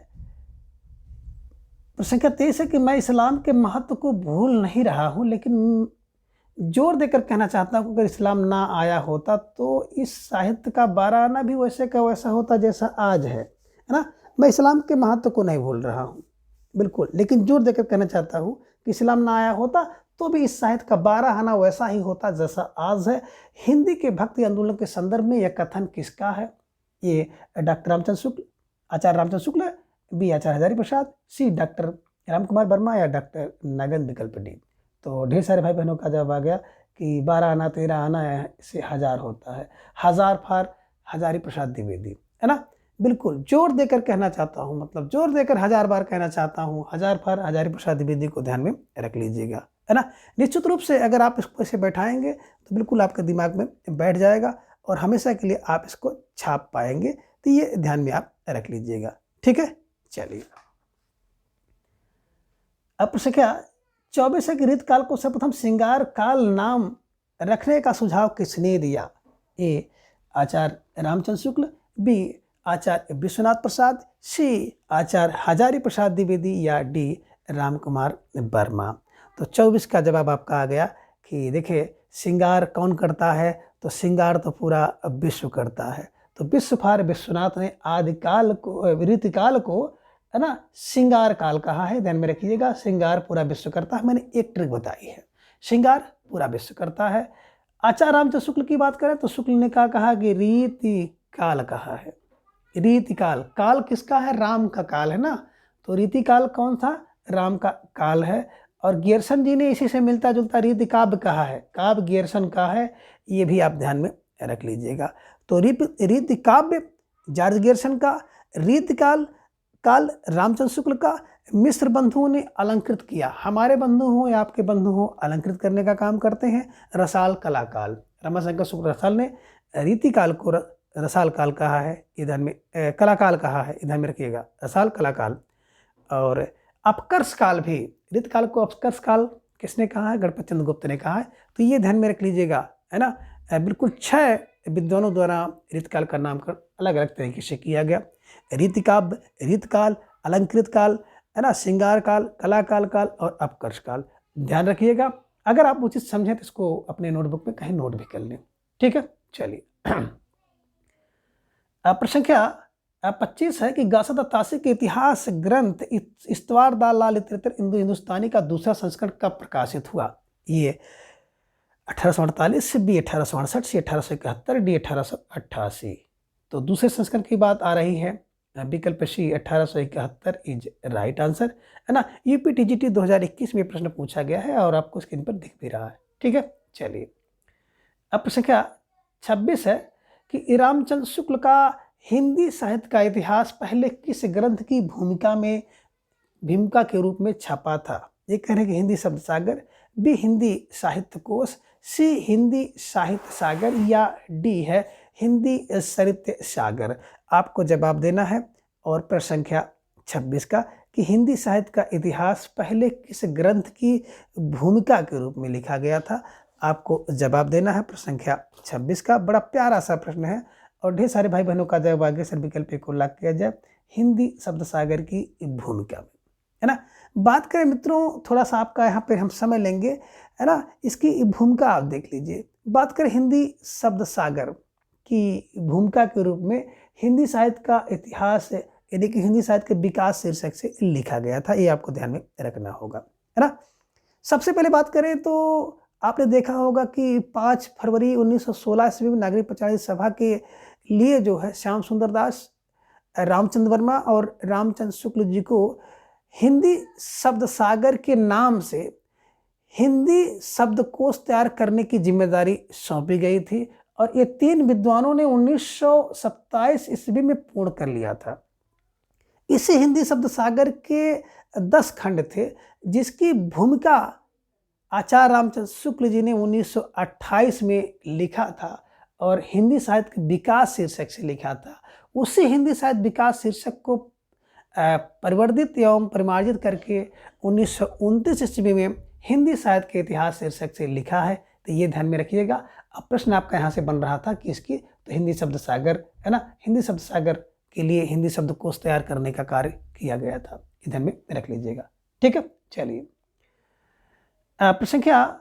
प्रश्न संख्या 23 है कि मैं इस्लाम के महत्व को भूल नहीं रहा हूँ, लेकिन जोर देकर कहना चाहता हूँ अगर इस्लाम ना आया होता तो इस साहित्य का 12 आना भी वैसे का वैसा होता जैसा आज है ना? मैं इस्लाम के महत्व को नहीं भूल रहा हूँ बिल्कुल, लेकिन जोर देकर कहना चाहता हूँ कि इस्लाम ना आया होता तो भी इस साहित्य का 12 आना वैसा ही होता जैसा आज है। हिंदी के भक्ति आंदोलन के संदर्भ में यह कथन किसका है? ये डॉक्टर रामचंद्र शुक्ल, आचार्य रामचंद्र शुक्ल, बी आचार्य हजारी प्रसाद, सी डॉक्टर राम कुमार वर्मा या डॉक्टर नगन विकल्प डी। तो ढेर सारे भाई बहनों का जवाब आ गया कि 12 आना 13 आना से 1000 होता है। 1000 फॉर हजारी प्रसाद द्विवेदी, है ना? बिल्कुल जोर देकर कहना चाहता हूँ, मतलब जोर देकर 1000 बार कहना चाहता हूँ। 1000 फॉर हजारी प्रसाद द्विवेदी को ध्यान में रख लीजिएगा, है ना? निश्चित रूप से अगर आप इसको ऐसे बैठाएंगे तो बिल्कुल आपके दिमाग में बैठ जाएगा और हमेशा के लिए आप इसको छाप पाएंगे। तो ये ध्यान में आप रख लीजिएगा। ठीक है, चलिए। अब प्रश्न क्या 24 है कि ऋतकाल को सर्वप्रथम श्रृंगार काल नाम रखने का सुझाव किसने दिया? ए आचार्य रामचंद्र शुक्ल, बी आचार्य विश्वनाथ प्रसाद, सी आचार्य हजारी प्रसाद द्विवेदी या डी राम कुमार वर्मा। तो 24 का जवाब आपका आ गया कि देखिए श्रृंगार कौन करता है? तो श्रृंगार तो पूरा विश्व करता है। तो विश्व फॉर विश्वनाथ ने आदिकाल को, ऋतकाल को, है ना, श्रृंगार काल कहा है। ध्यान में रखिएगा, श्रृंगार पूरा विश्व करता है। मैंने एक ट्रिक बताई है, श्रृंगार पूरा विश्व करता है। आचार्य रामचंद्र शुक्ल की बात करें तो शुक्ल ने कहा कि रीति काल कहा है। रीति काल, काल किसका है? राम का काल है ना? तो रीति काल कौन था? राम का काल है। और गियर्सन जी ने इसी से मिलता जुलता रीति काव्य कहा है, काव्य गियर्सन का है। ये भी आप ध्यान में रख लीजिएगा। तो रीति काव्य जॉर्ज गियर्सन का, रीति काल रामचंद्र शुक्ल का। मिस्र बंधुओं ने अलंकृत किया, हमारे बंधु हो या आपके बंधु हो, अलंकृत करने का काम करते हैं। रसाल कलाकाल, रमाशंकर शुक्ल रसाल ने रीति काल को रसाल काल कहा है, इधर में कलाकाल कहा है, इधर में रखिएगा, रसाल कलाकाल। और अपकर्ष काल भी, ऋतकाल को अपकर्ष काल किसने कहा है? गणपत चंद्र गुप्त ने कहा है। तो ये ध्यान में रख लीजिएगा, है ना? बिल्कुल 6 विद्वानों द्वारा ऋतकाल का नामकरण अलग अलग तरीके से किया गया। ऋतिकाव्य, ऋतकाल, अलंकृत काल, है ना, श्रृंगार काल, कलाकाल काल और अपकर्ष काल। ध्यान रखिएगा, अगर आप उचित समझें तो इसको अपने नोटबुक में कहीं नोट भी कर लें। ठीक है, चलिए। प्रश्न संख्या 25 है कि गासा द तासी के इतिहास ग्रंथ इस्तवार दा ला लिटरेचर इंदो हिंदुस्तानी का दूसरा संस्करण कब प्रकाशित हुआ? ये 1848 से, बी 1868 से, 1871, डी 1888। तो दूसरे संस्करण की बात आ रही है। विकल्प सी 1871 इज राइट आंसर, है ना। यूपीटीजीटी 2021 में प्रश्न पूछा गया है और आपको स्क्रीन पर दिख भी रहा है। ठीक है, चलिए। अब प्रश्न संख्या 26 है कि रामचंद्र शुक्ल का हिंदी साहित्य का इतिहास पहले किस ग्रंथ की भूमिका के रूप में छपा था? ये कह रहे हैं कि हिंदी शब्द सागर, बी हिंदी साहित्य कोश, सी हिंदी साहित्य सागर, या डी है हिंदी साहित्य सागर। आपको जवाब देना है। और प्रश्न संख्या 26 का कि हिंदी साहित्य का इतिहास पहले किस ग्रंथ की भूमिका के रूप में लिखा गया था? आपको जवाब देना है प्रश्न संख्या 26 का। बड़ा प्यारा सा प्रश्न है और ढेर सारे भाई बहनों का जवाब आगे सर विकल्प को लॉक किया जाए हिंदी शब्द सागर की भूमिका में, है ना। बात करें मित्रों, थोड़ा सा आपका यहाँ पे हम समय लेंगे, है ना। इसकी भूमिका आप देख लीजिए। बात करें हिंदी शब्द सागर की भूमिका के रूप में हिंदी साहित्य का इतिहास, यानी कि हिंदी साहित्य के विकास शीर्षक से लिखा गया था। ये आपको ध्यान में रखना होगा, है ना। सबसे पहले बात करें तो आपने देखा होगा कि 5 फरवरी 1916 ईस्वी में नागरिक पंचायत सभा के लिए जो है श्याम सुंदर दास, रामचंद्र वर्मा और रामचंद्र शुक्ल जी को हिंदी शब्द सागर के नाम से हिंदी शब्दकोश तैयार करने की जिम्मेदारी सौंपी गई थी और ये 3 विद्वानों ने 1927 ईस्वी में पूर्ण कर लिया था। इसी हिंदी शब्द सागर के 10 खंड थे जिसकी भूमिका आचार्य रामचंद्र शुक्ल जी ने 1928 में लिखा था और हिंदी साहित्य के विकास शीर्षक से लिखा था। उसी हिंदी साहित्य विकास शीर्षक को परिवर्धित एवं परिमार्जित करके 1929 ईस्वी में हिंदी साहित्य के इतिहास शीर्षक से लिखा है। तो ये ध्यान में रखिएगा। अब प्रश्न आपका यहाँ से बन रहा था कि इसकी तो हिंदी शब्द सागर, है ना, हिंदी शब्द सागर के लिए हिंदी शब्दकोश तैयार करने का कार्य किया गया था। ये ध्यान में रख लीजिएगा। ठीक है, चलिए। प्रश्न संख्या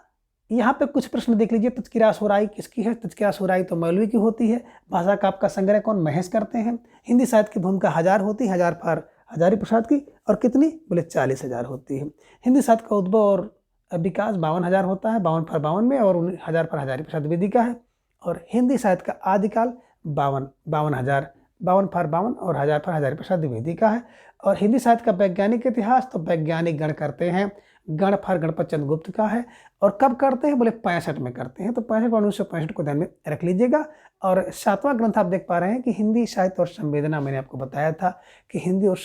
यहाँ पे कुछ प्रश्न देख लीजिए। तज़किरा सुराई किसकी है? तज़किरा सुराई तो मौलवी की होती है। भाषा का आपका संग्रह कौन? महेश करते हैं। हिंदी साहित्य की भूमिका 1000 होती है, 1000 पर हजारी प्रसाद की। और कितनी? बोले 40,000 होती है। हिंदी साहित्य का उद्भव और विकास 52,000 होता है, 52 पर 52 में, और 1000 पर हजारी प्रसाद द्विवेदी का है। और हिंदी साहित्य का आदिकाल 52,000, 52 पर 52 और 1000 पर हजारी प्रसाद द्विवेदी का है। और हिंदी साहित्य का वैज्ञानिक इतिहास तो वैज्ञानिक गण करते हैं, गण फर गणपत चंद्र गुप्त का है। और कब करते हैं? बोले 65 में करते हैं। तो 65 और 1965 को ध्यान में रख लीजिएगा। और 7वां ग्रंथ आप देख पा रहे हैं कि हिंदी साहित्य और संवेदना। मैंने आपको बताया था कि हिंदी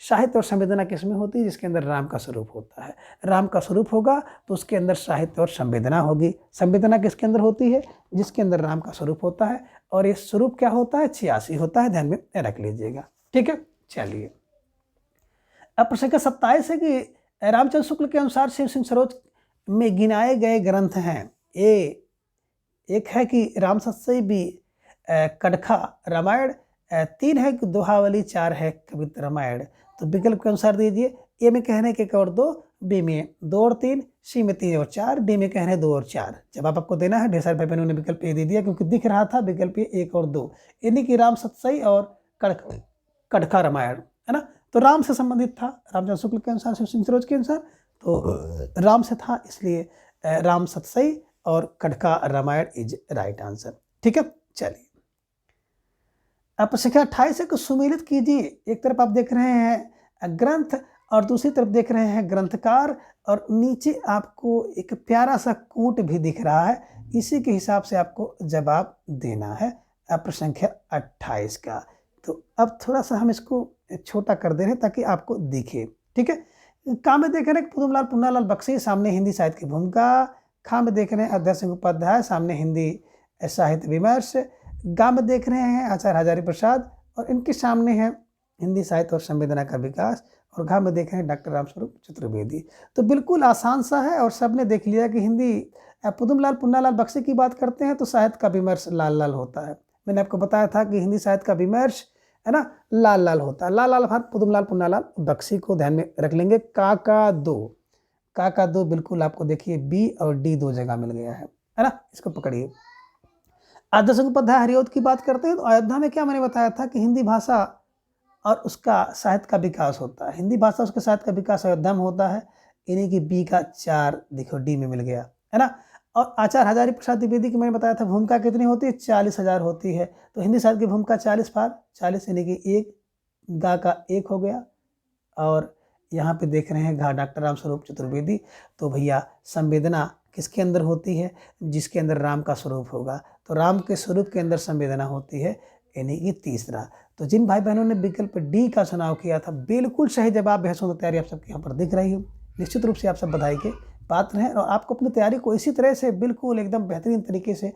साहित्य और संवेदना किसमें होती है? जिसके अंदर राम का स्वरूप होता है। राम का स्वरूप होगा तो उसके अंदर साहित्य और संवेदना होगी। संवेदना किसके अंदर होती है? जिसके अंदर राम का स्वरूप होता है। और ये स्वरूप क्या होता है? 86 होता है। ध्यान में रख लीजिएगा। ठीक है, चलिए। अब प्रश्न संख्या 27 है कि रामचंद्र शुक्ल के अनुसार शिव सिंह सरोज में गिनाए गए ग्रंथ हैं। एक है कि राम सतसई, बी कड़खा रामायण, 3 है कि दोहावली, 4 है कविता रामायण। तो विकल्प के अनुसार दीजिए। ए में कह रहे हैं कि 1 और 2, बी में 2 और 3, सी में 3 और 4, डी में कह रहे हैं 2 और 4। जवाब आपको देना है। ढेर सारे भाई बहनों ने विकल्प ए दे दिया क्योंकि दिख रहा था विकल्प 1 और 2, यानी कि राम सतसई और कड़खा रामायण, है ना। तो राम से संबंधित था, रामचंद्र शुक्ल के अनुसार, शिव सिंह सरोज के अनुसार तो राम से था, इसलिए राम सतसई और Kadkha Ramayan is right answer. ठीक है, चलिए। अब संख्या 28 है कि सुमेलित कीजिए। एक तरफ आप देख रहे हैं ग्रंथ और दूसरी तरफ देख रहे हैं ग्रंथकार, और नीचे आपको एक प्यारा सा कूट भी दिख रहा है। इसी के हिसाब से आपको जवाब देना है प्रश्न संख्या 28 का। तो अब थोड़ा सा हम इसको छोटा कर दे रहे हैं ताकि आपको दिखे। ठीक है, का में देख रहे हैं पुदुमलाल पुन्नालाल बख्शी, सामने हिंदी साहित्य की भूमिका। खा में देख रहे हैं अध्यक्ष सिंह उपाध्याय, सामने हिंदी साहित्य विमर्श। गा में देख रहे हैं आचार्य हजारी प्रसाद और इनके सामने है हिंदी साहित्य और संवेदना का विकास। और घा में देख रहे हैं डॉक्टर रामस्वरूप चतुर्वेदी। तो बिल्कुल आसान सा है और सबने देख लिया कि हिंदी पुदुमलाल पुन्नालाल बख्शी की बात करते हैं तो साहित्य का विमर्श लाल लाल होता है। मैंने आपको बताया था कि हिंदी साहित्य का विमर्श, है ना, लाल लाल होता है। लाल लाल भाग पुदुमलाल पुन्नालाल बख्शी को ध्यान में रख लेंगे। का 2 बिल्कुल आपको देखिए बी और डी 2 जगह मिल गया है ना। इसको पकड़िए। आदर्श उपाध्याय हरिऔध की बात करते हैं तो अयोध्या में क्या मैंने बताया था कि हिंदी भाषा और उसका साहित्य का विकास होता है। हिंदी भाषा उसके साहित्य का विकास अयोध्या में होता है। इन्हीं की बी का 4 देखो डी में मिल गया, है ना। और आचार्य हजारी प्रसाद द्विवेदी की मैंने बताया था भूमिका कितनी होती है, 40,000 होती है। तो हिंदी साहित्य की भूमिका 40 फार 40 यानी कि 1 गा का 1 हो गया। और यहाँ पे देख रहे हैं घा डॉक्टर राम स्वरूप चतुर्वेदी। तो भैया संवेदना किसके अंदर होती है, जिसके अंदर राम का स्वरूप होगा। तो राम के स्वरूप के अंदर संवेदना होती है, यानी कि तीसरा। तो जिन भाई बहनों ने विकल्प डी का चुनाव किया था बिल्कुल सही जवाब। बहसों की तैयारी आप सबके यहाँ पर दिख रही है। निश्चित रूप से आप सब बधाई के पात्र हैं और आपको अपनी तैयारी को इसी तरह से बिल्कुल एकदम बेहतरीन तरीके से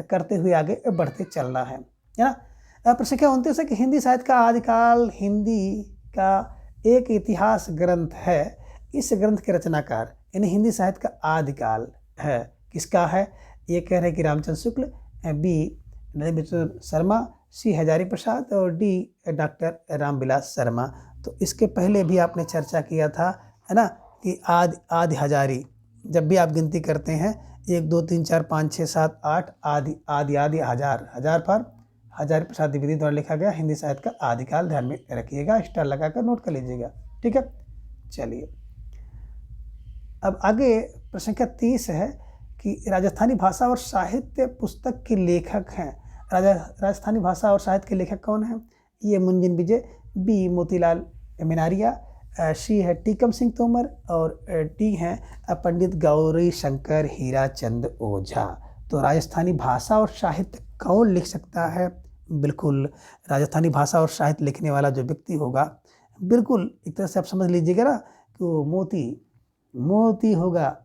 करते हुए आगे बढ़ते चलना है ना। प्रश्न क्या 29 है कि हिंदी साहित्य का आदिकाल हिंदी का एक इतिहास ग्रंथ है। इस ग्रंथ के रचनाकार यानी हिंदी साहित्य का आदिकाल है किसका है। ये कह रहे हैं कि रामचंद्र शुक्ल, बी नरेंद्र शर्मा, सी हजारी प्रसाद और डी डॉक्टर रामविलास शर्मा। तो इसके पहले भी आपने चर्चा किया था, है ना, कि आदि हजारी। जब भी आप गिनती करते हैं 1 2 3 4 5 6 7 8 आदि आदि आदि हजार पर हजारी प्रसाद द्विवेदी द्वारा लिखा गया हिंदी साहित्य का आदिकाल। ध्यान में रखिएगा, स्टार लगाकर नोट कर लीजिएगा, ठीक है। चलिए अब आगे प्रश्न संख्या 30 है कि राजस्थानी भाषा और साहित्य पुस्तक के लेखक हैं। राजस्थानी भाषा और साहित्य के लेखक कौन हैं। ये मुंजिन विजय, बी मोतीलाल मिनारिया, सी है टीकम सिंह तोमर और डी हैं पंडित गौरी शंकर हीराचंद ओझा। तो राजस्थानी भाषा और साहित्य कौन लिख सकता है। बिल्कुल राजस्थानी भाषा और साहित्य लिखने वाला जो व्यक्ति होगा, बिल्कुल एक तरह से आप समझ लीजिएगा ना कि वो मोती होगा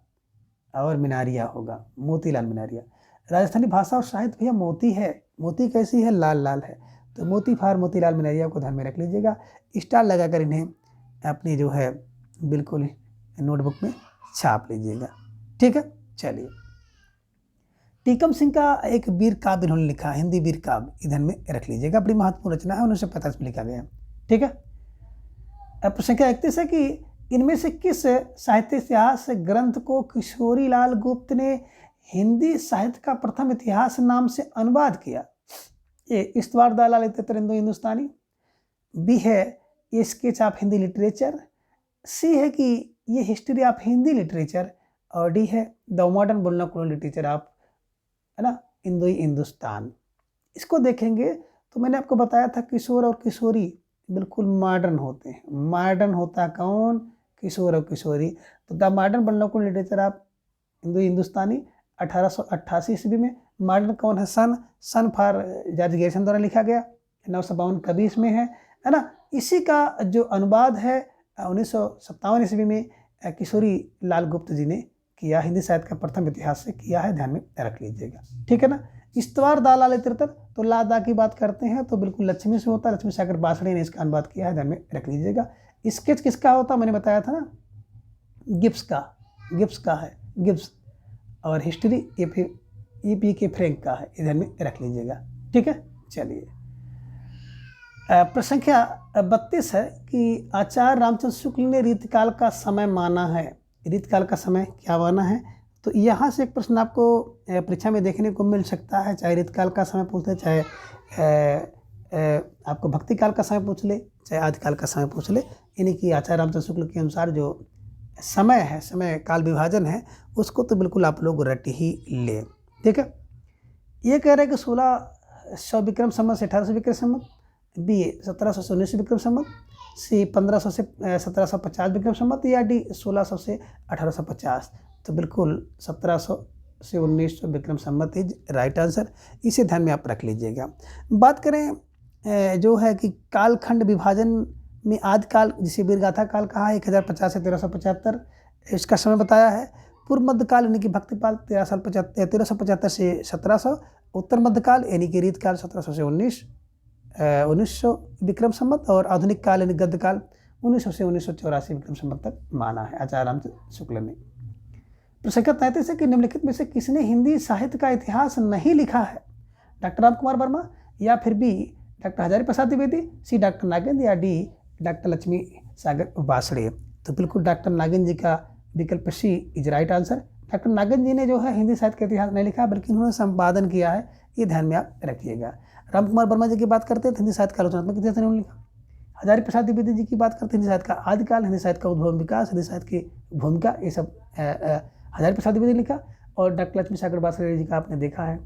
और मिनारिया होगा, मोतीलाल मिनारिया। राजस्थानी भाषा और साहित्य भैया मोती है। मोती कैसी है, लाल लाल है। तो मोती फार मोतीलाल मिनारिया को ध्यान में रख लीजिएगा, स्टार लगाकर इन्हें अपनी जो है बिल्कुल नोटबुक में छाप लीजिएगा, ठीक है। चलिए टीकम सिंह का एक वीर काव्य इन्होंने लिखा, हिंदी वीर काव्य, ध्यान में रख लीजिएगा, बड़ी महत्वपूर्ण रचना है, 1945 में लिखा गया, ठीक है। अब प्रश्न संख्या 31 है कि इनमें से किस साहित्य इतिहास ग्रंथ को किशोरीलाल गुप्त ने हिंदी साहित्य का प्रथम इतिहास नाम से अनुवाद किया। ए इस्तवार दलाल इत्तेतर हिंदुस्तानी, बी है ये स्केच ऑफ हिंदी लिटरेचर, सी है कि ये हिस्ट्री ऑफ हिंदी लिटरेचर और डी है the modern vernacular literature of, है ना, हिंदुस्तान। इसको देखेंगे तो मैंने आपको बताया था किशोर और किशोरी बिल्कुल मॉडर्न होते हैं। मॉडर्न होता कौन, किशोर और किशोरी। तो the modern vernacular literature of Hindustani 1888 ईस्वी में। मॉडर्न कौन है, सन फॉर जॉर्ज गैरिसन द्वारा लिखा गया, 952 कवि इसमें है ना। इसी का जो अनुवाद है 1957 ईस्वी में किशोरी लाल गुप्त जी ने किया, हिंदी साहित्य का प्रथम इतिहास से किया है, ध्यान में रख लीजिएगा, ठीक है ना। इस्तवार दालाल इत्तेतर, तो लादा की बात करते हैं तो बिल्कुल लक्ष्मी से होता है, लक्ष्मी सागर बासड़े ने इसका अनुवाद किया है, ध्यान में रख लीजिएगा। स्केच किसका होता मैंने बताया था ना, गिब्स का है, गिब्स। और हिस्ट्री EP के फ्रैंक का है, ध्यान में रख लीजिएगा, ठीक है। चलिए प्रश्न संख्या 32 है कि आचार्य रामचंद्र शुक्ल ने रीतकाल का समय माना है। रीतकाल का समय क्या माना है, तो यहाँ से एक प्रश्न आपको परीक्षा में देखने को मिल सकता है, चाहे रीतकाल का समय पूछ ले, चाहे आपको भक्ति काल का समय पूछ ले, चाहे आदिकाल का समय पूछ ले। यानी कि आचार्य रामचंद्र शुक्ल के अनुसार जो समय है, समय काल विभाजन है, उसको तो बिल्कुल आप लोग रट ही ले, ठीक है। ये कह रहे हैं कि 1600 विक्रम संवत से 1800 विक्रम संवत, बी 1700 से 1900 विक्रम संवत, सी 1500 से 1750 विक्रम संवत, या डी 1600 से 1850। तो बिल्कुल 1700 से 1900 Vikram Samvat is right answer. इसे ध्यान में आप रख लीजिएगा। बात करें जो है कि कालखंड विभाजन में आदिकाल जिसे वीरगाथा काल कहा है 1050 से 1375 इसका समय बताया है। पूर्व मध्यकाल यानी कि भक्तिपाल 1375 से 1700, उत्तर मध्यकाल यानी कि रीतकाल 1700 से 1900 विक्रम संवत, और आधुनिक काल यानी गद्यकाल 1900 से 1984 विक्रम संवत तक माना है आचार्य रामचंद्र शुक्ल ने। प्रश्न 33 है कि निम्नलिखित में से किसने हिंदी साहित्य का इतिहास नहीं लिखा है। डॉक्टर राम कुमार वर्मा, या फिर B doctor Hazari Prasad Dwivedi, C doctor Nagendra, या डी डॉक्टर लक्ष्मी सागर बासड़े। तो बिल्कुल डॉक्टर नागेंद्र जी का विकल्प C is right answer. Doctor Nagendra ji ने जो है हिंदी साहित्य का इतिहास नहीं लिखा, बल्कि उन्होंने संपादन किया है, ये ध्यान में आप रखिएगा। राम कुमार वर्मा जी की बात करते हैं तो हिंदी साहित्य का आलोचनात्मक इतिहास इन्होंने लिखा। हजारी प्रसाद द्विवेदी जी की बात करते हैं हिंदी साहित्य का आदिकाल, हिंदी साहित्य का उद्भव विकास, हिंदी साहित्य की भूमिका, ये सब हजारी प्रसाद द्विवेदी ने लिखा। और डॉक्टर लक्ष्मी सागर बासरे जी का आपने देखा है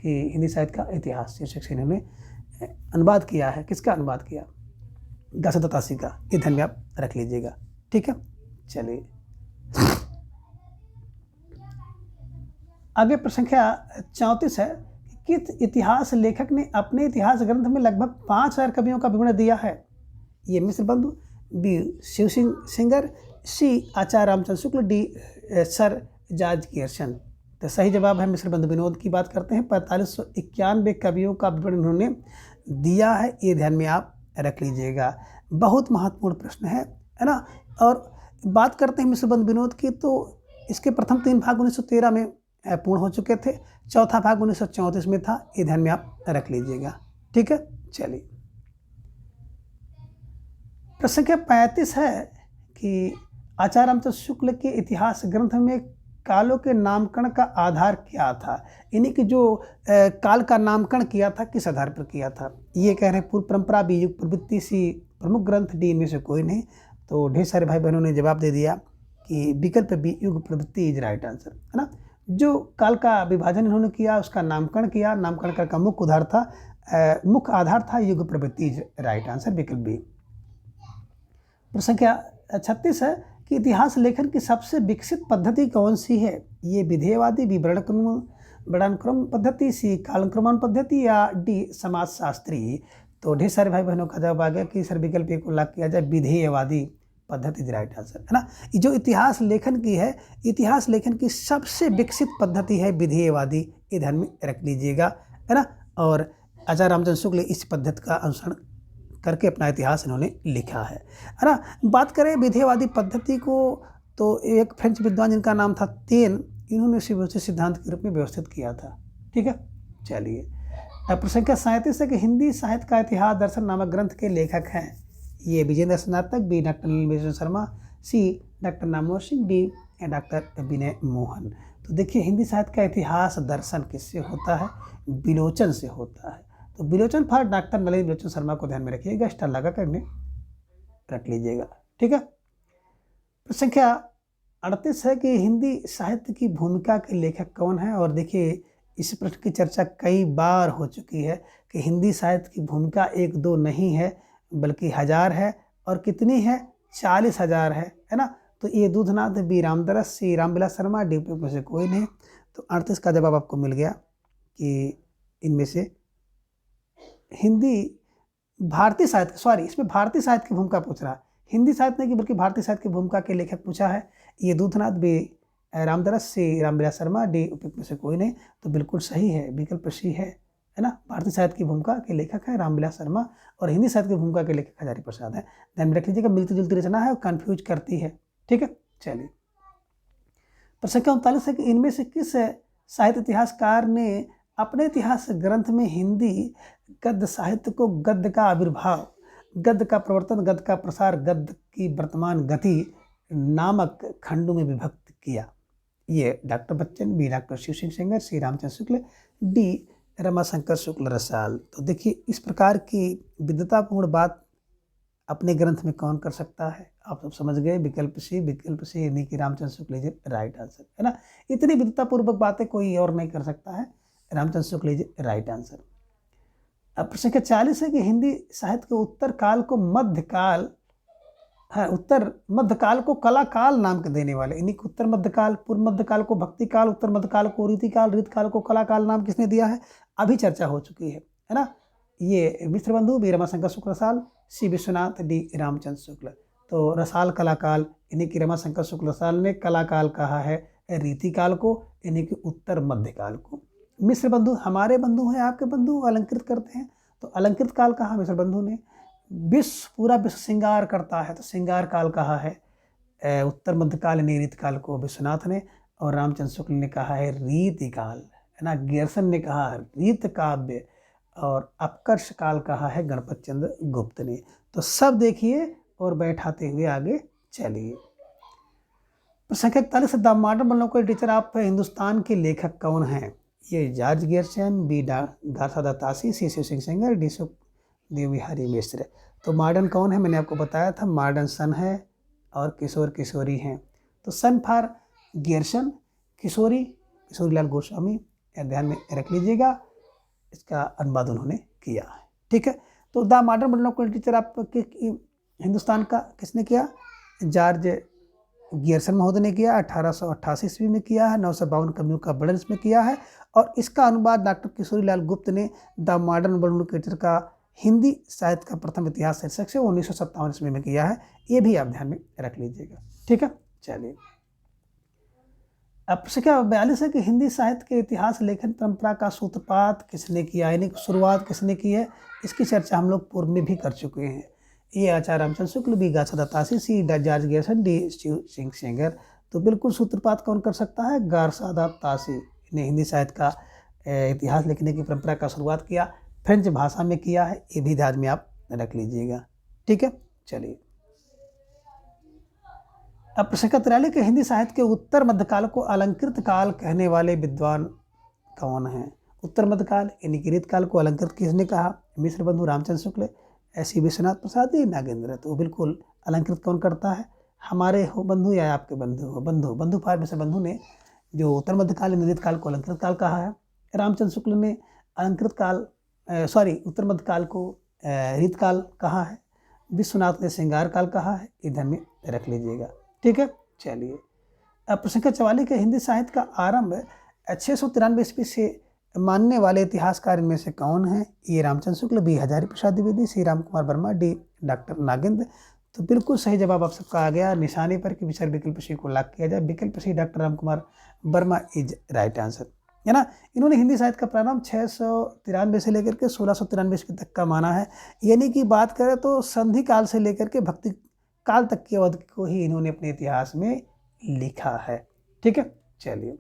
कि हिंदी साहित्य का इतिहास शीर्षक से इन्होंने अनुवाद किया है। किसका अनुवाद किया? गासदातासी का। ये ध्यान में आप रख लीजिएगा, ठीक है। चलिए आगे प्रश्न संख्या 34 है। किस इतिहास लेखक ने अपने इतिहास ग्रंथ में लगभग 5000 कवियों का विवरण दिया है? ये मिश्र बंधु, बी शिव सिंह सिंगर, सी आचार्य Ramchandra Shukla, D sir George Gierson. तो सही जवाब है मिश्र बंधु विनोद की बात करते हैं। 4591 कवियों का विवरण उन्होंने दिया है, ये ध्यान में आप रख लीजिएगा। बहुत महत्वपूर्ण प्रश्न है ना। और बात करते हैं मिश्र बंधु विनोद की, तो इसके प्रथम 3 भाग 1913 में पूर्ण हो चुके थे, चौथा भाग 1934 में था, ये ध्यान में आप रख लीजिएगा, ठीक है। चलिए प्रश्न संख्या 35 है कि आचार्य रामचंद्र शुक्ल के इतिहास ग्रंथ में कालों के नामकरण का आधार क्या था? इन्हीं की जो काल का नामकरण किया था किस आधार पर किया था? ये कह रहे हैं पूर्व परंपरा, बी युग प्रवृत्ति, सी प्रमुख ग्रंथ, डी इनमें से कोई नहीं। तो ढेर सारे भाई बहनों ने जवाब दे दिया कि विकल्प बी युग प्रवृत्ति इज राइट आंसर, है ना। जो काल का विभाजन इन्होंने किया, उसका नामकरण किया, नामकरण का मुख्य आधार था युग प्रवृत्ति इज राइट आंसर, विकल्प बी। प्रश्न संख्या 36 है कि इतिहास लेखन की सबसे विकसित पद्धति कौन सी है? ये विधेयवादी, बी वर्णानुक्रम पद्धति, सी कालानुक्रमण पद्धति, या डी समाजशास्त्री। तो ढेर सारे भाई बहनों का जवाब आ गया कि सर विकल्प ए को लॉक किया जाए, विधेयवादी पद्धति इज राइट आंसर, है ना। जो इतिहास लेखन की है, इतिहास लेखन की सबसे विकसित पद्धति है विधेयवादी, ये ध्यान में रख लीजिएगा, है ना। और आचार्य रामचंद्र शुक्ल इस पद्धति का अनुसरण करके अपना इतिहास इन्होंने लिखा है ना। बात करें विधेयवादी पद्धति को, तो एक फ्रेंच विद्वान जिनका नाम था तेन, इन्होंने इसे सिद्धांत के रूप में व्यवस्थित किया था, ठीक है। चलिए प्रश्न संख्या 37 है कि हिंदी साहित्य का इतिहास दर्शन नामक ग्रंथ के लेखक हैं। A Vijendra Snatak, B doctor Neelbhushan Sharma, C doctor Namvar Singh, D doctor Vinay Mohan. तो देखिए हिंदी साहित्य का इतिहास दर्शन किससे होता है? विलोचन से होता है। तो विलोचन फॉर डॉक्टर नलिनी विलोचन शर्मा को ध्यान में रखिएगा, स्टार लगा करने रख लीजिएगा, ठीक है। प्रश्न संख्या 38 है कि हिंदी साहित्य की भूमिका के लेखक कौन है? और देखिए इस प्रश्न की चर्चा कई बार हो चुकी है कि हिंदी साहित्य की भूमिका 1-2 नहीं है बल्कि 1000 है। और कितनी है? 40,000 है ना। तो ये दूधनाथ, बी रामदरस, सी रामविलास शर्मा, डी में से कोई नहीं। तो 38 का जवाब आपको मिल गया कि इनमें से हिंदी भारतीय साहित्य, सॉरी इसमें भारतीय साहित्य की भूमिका पूछ रहा है, हिंदी साहित्य नहीं बल्कि भारतीय साहित्य की भूमिका के लेखक पूछा है। ये दूधनाथ, बी रामदरस, सी रामविलास शर्मा, डी उपयुक्त में से कोई नहीं। तो बिल्कुल सही है, विकल्प सी है ना। भारतीय साहित्य की भूमिका के लेखक है रामविलास शर्मा और हिंदी साहित्य की भूमिका के लेखक हजारी प्रसाद है। ध्यान में रख लीजिएगा, मिलती जुलती रचना है और कन्फ्यूज करती है, ठीक है। चलिए प्रश्न संख्या 39 है कि इनमें से किस साहित्य इतिहासकार ने अपने इतिहास ग्रंथ में हिंदी गद्य साहित्य को गद्य का आविर्भाव, गद्य का प्रवर्तन, गद्य का प्रसार, गद्य की वर्तमान गति नामक खंडों में विभक्त किया? A doctor Bachchan, B doctor Shiv Singh Sengar, C Ramchandra Shukla, D Ramashankar Shukla Rasal. तो देखिए इस प्रकार की विद्वतापूर्ण बात अपने ग्रंथ में कौन कर सकता है? आप सब समझ गए, विकल्प सी यानी कि Ramchandra Shukla is right answer, है ना। इतनी विद्वतापूर्वक बातें कोई और नहीं कर सकता है, Ramchandra Shukla is right answer. अब प्रश्न संख्या 40 है कि हिंदी साहित्य के उत्तर काल को मध्यकाल, उत्तर मध्यकाल को कला काल नाम के देने वाले, इन्हीं उत्तर मध्यकाल, पूर्व मध्यकाल को भक्ति काल, उत्तर मध्यकाल को रीतिकाल, रीतकाल को कला काल नाम किसने दिया है? अभी चर्चा हो चुकी है ना। ये मिश्र बंधु, बी रमाशंकर शुक्ल रसाल, सी विश्वनाथ, डी रामचंद्र शुक्ल। तो रसाल कलाकाल, इन्हीं की रमाशंकर शुक्ल रसाल ने कलाकाल कहा है रीतिकाल को, इन्हीं की उत्तर मध्यकाल को। मिश्र बंधु हमारे बंधु हैं, आपके बंधु अलंकृत करते हैं, तो अलंकृत काल कहा मिश्र बंधु ने। पूरा विश्व श्रृंगार करता है तो श्रृंगार काल कहा है उत्तर मध्यकाल यानी रीतकाल को विश्वनाथ ने, और रामचंद्र शुक्ल ने कहा है रीतिकाल, है ना। गियर्सन ने कहा रीत काव्य, और अपकर्ष काल कहा है गणपत चंद्र गुप्त ने। तो सब देखिए और बैठाते हुए आगे चलिए। प्रश्न संख्या 41, the modern vernacular literature of Hindustan के लेखक कौन हैं? ये जॉर्ज गेरसन, बी गार्थादा तासी, सी शिव सेंगर, डी सुखदेव बिहारी मिश्र। तो मॉडर्न कौन है, मैंने आपको बताया था, मॉडर्न सन है और किशोर किशोरी हैं। तो सन फॉर गेरसन, किशोरी किशोरीलाल गोस्वामी, ध्यान में रख लीजिएगा, इसका अनुवाद उन्होंने किया है। ठीक है, तो the modern bundle of literature आपके हिंदुस्तान का किसने किया, जॉर्ज गियर्सन महोदय ने किया, 1888 ईस्वी में किया है, 952 कवियों का वर्णन इसमें किया है। और इसका अनुवाद डॉक्टर किशोरीलाल गुप्त ने द मॉडर्न वर्ल्ड लिटरेचर का हिंदी साहित्य का प्रथम इतिहास शीर्षक से 1957 ईस्वी में किया है। ये भी आप ध्यान में रख लीजिएगा। ठीक है, चलिए अब संख्या 42 है कि हिंदी साहित्य के इतिहास लेखन परंपरा का सूत्रपात किसने किया, यानी शुरुआत किसने की है, इसकी चर्चा हम लोग पूर्व में भी कर चुके हैं। ये आचार्य रामचंद्र शुक्ल, बी गार्थादा तासी, C George गेरसन, D Shiv Sengar. तो बिल्कुल सूत्रपात कौन कर सकता है, गार्थादा तासी ने हिंदी साहित्य का इतिहास लिखने की परंपरा का शुरुआत किया, फ्रेंच भाषा में किया है, ये भी ध्यान में आप रख लीजिएगा। ठीक है, चलिए अब प्रश्न 43 के हिंदी साहित्य के उत्तर मध्यकाल को अलंकृत काल कहने वाले विद्वान कौन हैं। उत्तर मध्यकाल यानी कि रीत काल को अलंकृत किसने कहा, मिश्र बंधु रामचंद्र शुक्ल, ऐसी विश्वनाथ प्रसाद, नागेंद्र। तो बिल्कुल अलंकृत कौन करता है, हमारे हो बंधु या आपके बंधु हो, बंधु पार मिश्र बंधु ने जो उत्तर मध्यकाल यानी रीत काल को अलंकृत काल कहा है। रामचंद्र शुक्ल ने अलंकृत काल उत्तर मध्यकाल को रीत काल कहा है। विश्वनाथ ने श्रृंगार काल कहा है, इधर में रख लीजिएगा। ठीक है, चलिए अब प्रश्न 44 के हिंदी साहित्य का आरंभ 693 ईस्वी से मानने वाले इतिहासकार इनमें से कौन है। ए रामचंद्र शुक्ल, बी हजारी प्रसाद द्विवेदी, सी राम कुमार वर्मा, डी डॉक्टर नागेंद्र। तो बिल्कुल सही जवाब आप सबका आ गया निशाने पर कि विचार विकल्प सी को लॉक किया जाए। विकल्प C doctor Ram Kumar Verma is right answer, है ना। इन्होंने हिंदी साहित्य का प्रारंभ 693 से लेकर के 1693 ईस्वी तक का माना है। यानी कि बात करें तो संधि काल से लेकर के भक्ति काल तक की अवधि को ही इन्होंने अपने इतिहास में लिखा है। ठीक है, चलिए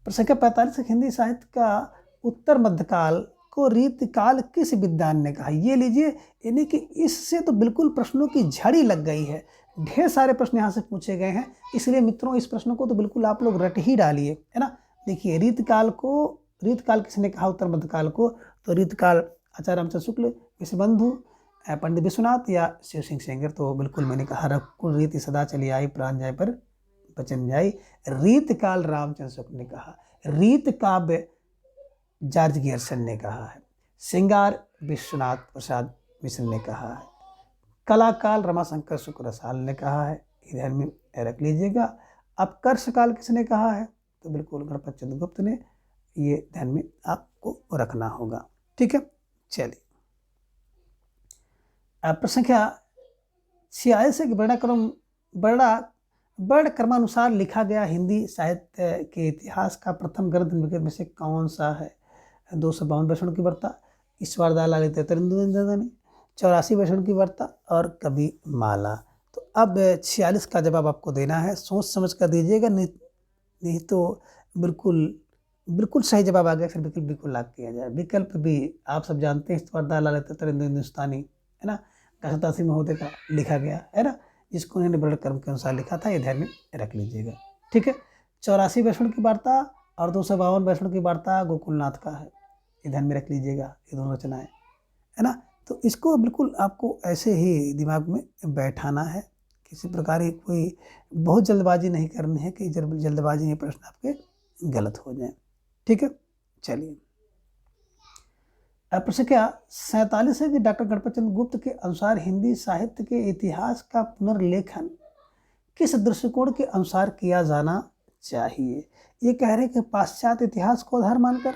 प्रश्न 45 हिंदी साहित्य का उत्तर मध्यकाल को रीतकाल किस विद्वान ने कहा। ये लीजिए, यानी कि इससे तो बिल्कुल प्रश्नों की झड़ी लग गई है, ढेर सारे प्रश्न यहाँ से पूछे गए हैं। इसलिए मित्रों इस प्रश्न को तो बिल्कुल आप लोग रट ही डालिए, है ना। देखिए रीतकाल किसने कहा उत्तर मध्यकाल को, तो रीतकाल आचार्य रामचंद्र शुक्ल, विश्वबंधु, पंडित विश्वनाथ या शिव सेंगर। तो बिल्कुल मैंने कहा रकुल रीति सदा चली आई, प्राण जाए पर बचन जाई। रीतकाल रामचंद्र शुक्ल ने कहा, रीत काव्य जॉर्ज गियर्सन ने कहा है, श्रृंगार विश्वनाथ प्रसाद मिश्र ने कहा है, कलाकाल रमाशंकर शुक्ल रसाल ने कहा है, इधर में रख लीजिएगा। अब कर्षकाल किसने कहा है, तो बिल्कुल गणपत चंद्र गुप्त ने, ये ध्यान में आपको रखना होगा। ठीक है, चलिए प्रश्न संख्या 46 के वर्ण क्रमानुसार लिखा गया हिंदी साहित्य के इतिहास का प्रथम ग्रंथ निम्नलिखित में से कौन सा है। 252 वैष्णव की वार्ता, ईश्वर दयाल ललित ने, 84 वैष्णव की वार्ता और कवि माला। तो अब 46 का जवाब आपको देना है, सोच समझ कर दीजिएगा, नहीं तो बिल्कुल सही जवाब आ गया फिर विकल्प बिल्कुल लाग किया जाए। विकल्प भी आप सब जानते हैं, ईश्वर दयाल ललित हिंदुस्तानी, है ना, गार्थादा महोदय का लिखा गया है ना, जिसको उन्होंने वर्ण क्रम के अनुसार लिखा था, ये ध्यान में रख लीजिएगा। ठीक है, 84 वैष्णव की वार्ता और 252 वैष्णव की वार्ता गोकुलनाथ का है, ये ध्यान में रख लीजिएगा, ये दोनों रचनाएं, है ना। तो इसको बिल्कुल आपको ऐसे ही दिमाग में बैठाना है, किसी प्रकार की कोई बहुत जल्दबाजी नहीं करनी है कि जल्दबाजी में प्रश्न आपके गलत हो जाए। ठीक है, चलिए प्रश्न क्या 47 है कि डॉक्टर गणपत चंद्र गुप्त के अनुसार हिंदी साहित्य के इतिहास का पुनर्लेखन किस दृष्टिकोण के अनुसार किया जाना चाहिए। ये कह रहे हैं कि पाश्चात्य इतिहास को आधार मानकर,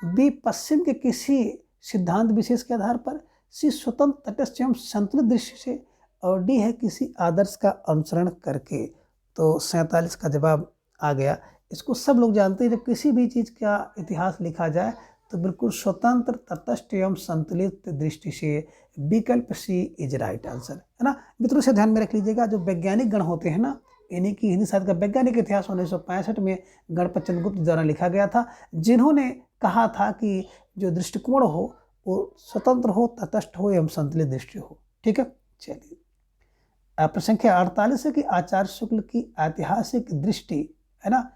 बी पश्चिम के किसी सिद्धांत विशेष के आधार पर, सी स्वतंत्र तटस्थ एवं संतुलित दृष्टि से, और डी है किसी आदर्श का अनुसरण करके। तो 47 का जवाब आ गया। इसको सब लोग जानते हैं, जब किसी भी चीज़ का इतिहास लिखा जाए तो बिल्कुल स्वतंत्र तटस्थ एवं संतुलित दृष्टि से, विकल्प सी इज राइट आंसर, है ना। मित्रों से ध्यान में रख लीजिएगा, जो वैज्ञानिक गण होते हैं ना, यानी कि हिंदी साहित्य का वैज्ञानिक इतिहास 1965 में गणपत चंद्र गुप्त द्वारा लिखा गया था, जिन्होंने कहा था कि जो दृष्टिकोण हो वो स्वतंत्र हो, तटस्थ हो एवं संतुलित दृष्टि हो। ठीक है, चलिए प्रश्न संख्या 48 है कि आचार्य शुक्ल की ऐतिहासिक दृष्टि, है ना,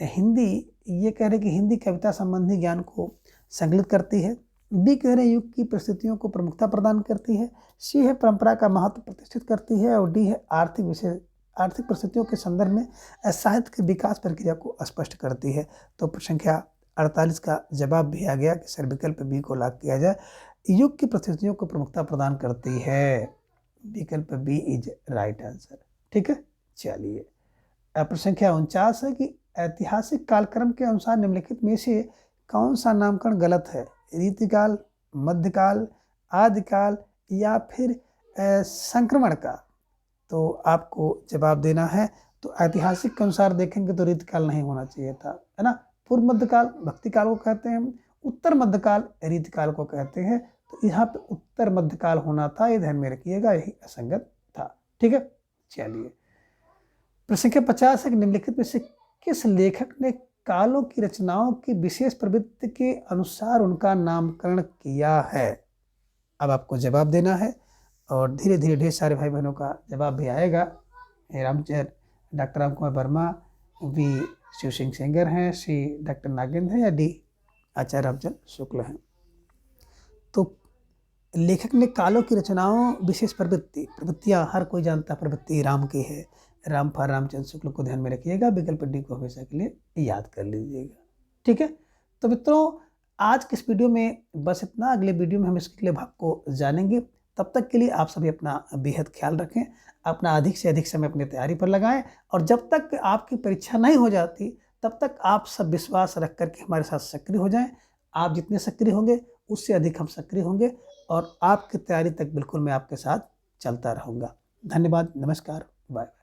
हिंदी, ये कह रहे कि हिंदी कविता संबंधी ज्ञान को संकलित करती है। बी कह रहे युग की परिस्थितियों को प्रमुखता प्रदान करती है। सी है परंपरा का महत्व प्रतिष्ठित करती है। और डी है आर्थिक परिस्थितियों के संदर्भ में साहित्य की विकास प्रक्रिया को स्पष्ट करती है। तो प्रश्न संख्या 48 का जवाब भी आ गया कि सर विकल्प बी को लॉक किया जाए, युग की परिस्थितियों को प्रमुखता प्रदान करती है। विकल्प बी इज राइट आंसर। ठीक है, चलिए प्रश्न संख्या 49 है कि ऐतिहासिक कालक्रम के अनुसार निम्नलिखित में से कौन सा नामकरण गलत है? रीतिकाल, मध्यकाल, आदिकाल या फिर संक्रमण का? तो आपको जवाब देना है। तो ऐतिहासिक के अनुसार देखेंगे तो रीतिकाल नहीं होना चाहिए था, है ना। पूर्व मध्यकाल भक्तिकाल को कहते हैं, उत्तर मध्यकाल रीतिकाल को कहते हैं। तो यहाँ पे उत्तर मध्यकाल होना था, ये ध्यान में रखिएगा, यही असंगत था। ठीक है, चलिए प्रश्न संख्या 50 है कि निम्नलिखित में से किस लेखक ने कालों की रचनाओं की विशेष प्रवृत्ति के अनुसार उनका नामकरण किया है? अब आपको जवाब देना है और धीरे धीरे ढेर सारे भाई बहनों का जवाब भी आएगा। डॉक्टर राम कुमार वर्मा, वी शिव सिंह सेंगर हैं, सी डॉक्टर नागेंद्र है या डी आचार्य रामचंद्र शुक्ल हैं। तो लेखक ने कालों की रचनाओं विशेष प्रवृत्तियाँ हर कोई जानता प्रवृत्ति राम की है, रामफल रामचंद्र शुक्ल को ध्यान में रखिएगा। विकल्प डी को हमेशा के लिए याद कर लीजिएगा। ठीक है, तो मित्रों आज के इस वीडियो में बस इतना। अगले वीडियो में हम इसके अगले भाग को जानेंगे। तब तक के लिए आप सभी अपना बेहद ख्याल रखें, अपना अधिक से अधिक समय अपनी तैयारी पर लगाएं। और जब तक आपकी परीक्षा नहीं हो जाती तब तक आप सब विश्वास रख करके हमारे साथ सक्रिय हो जाएं। आप जितने सक्रिय होंगे उससे अधिक हम सक्रिय होंगे और आपकी तैयारी तक बिल्कुल मैं आपके साथ चलता रहूँगा। धन्यवाद, नमस्कार, बाय।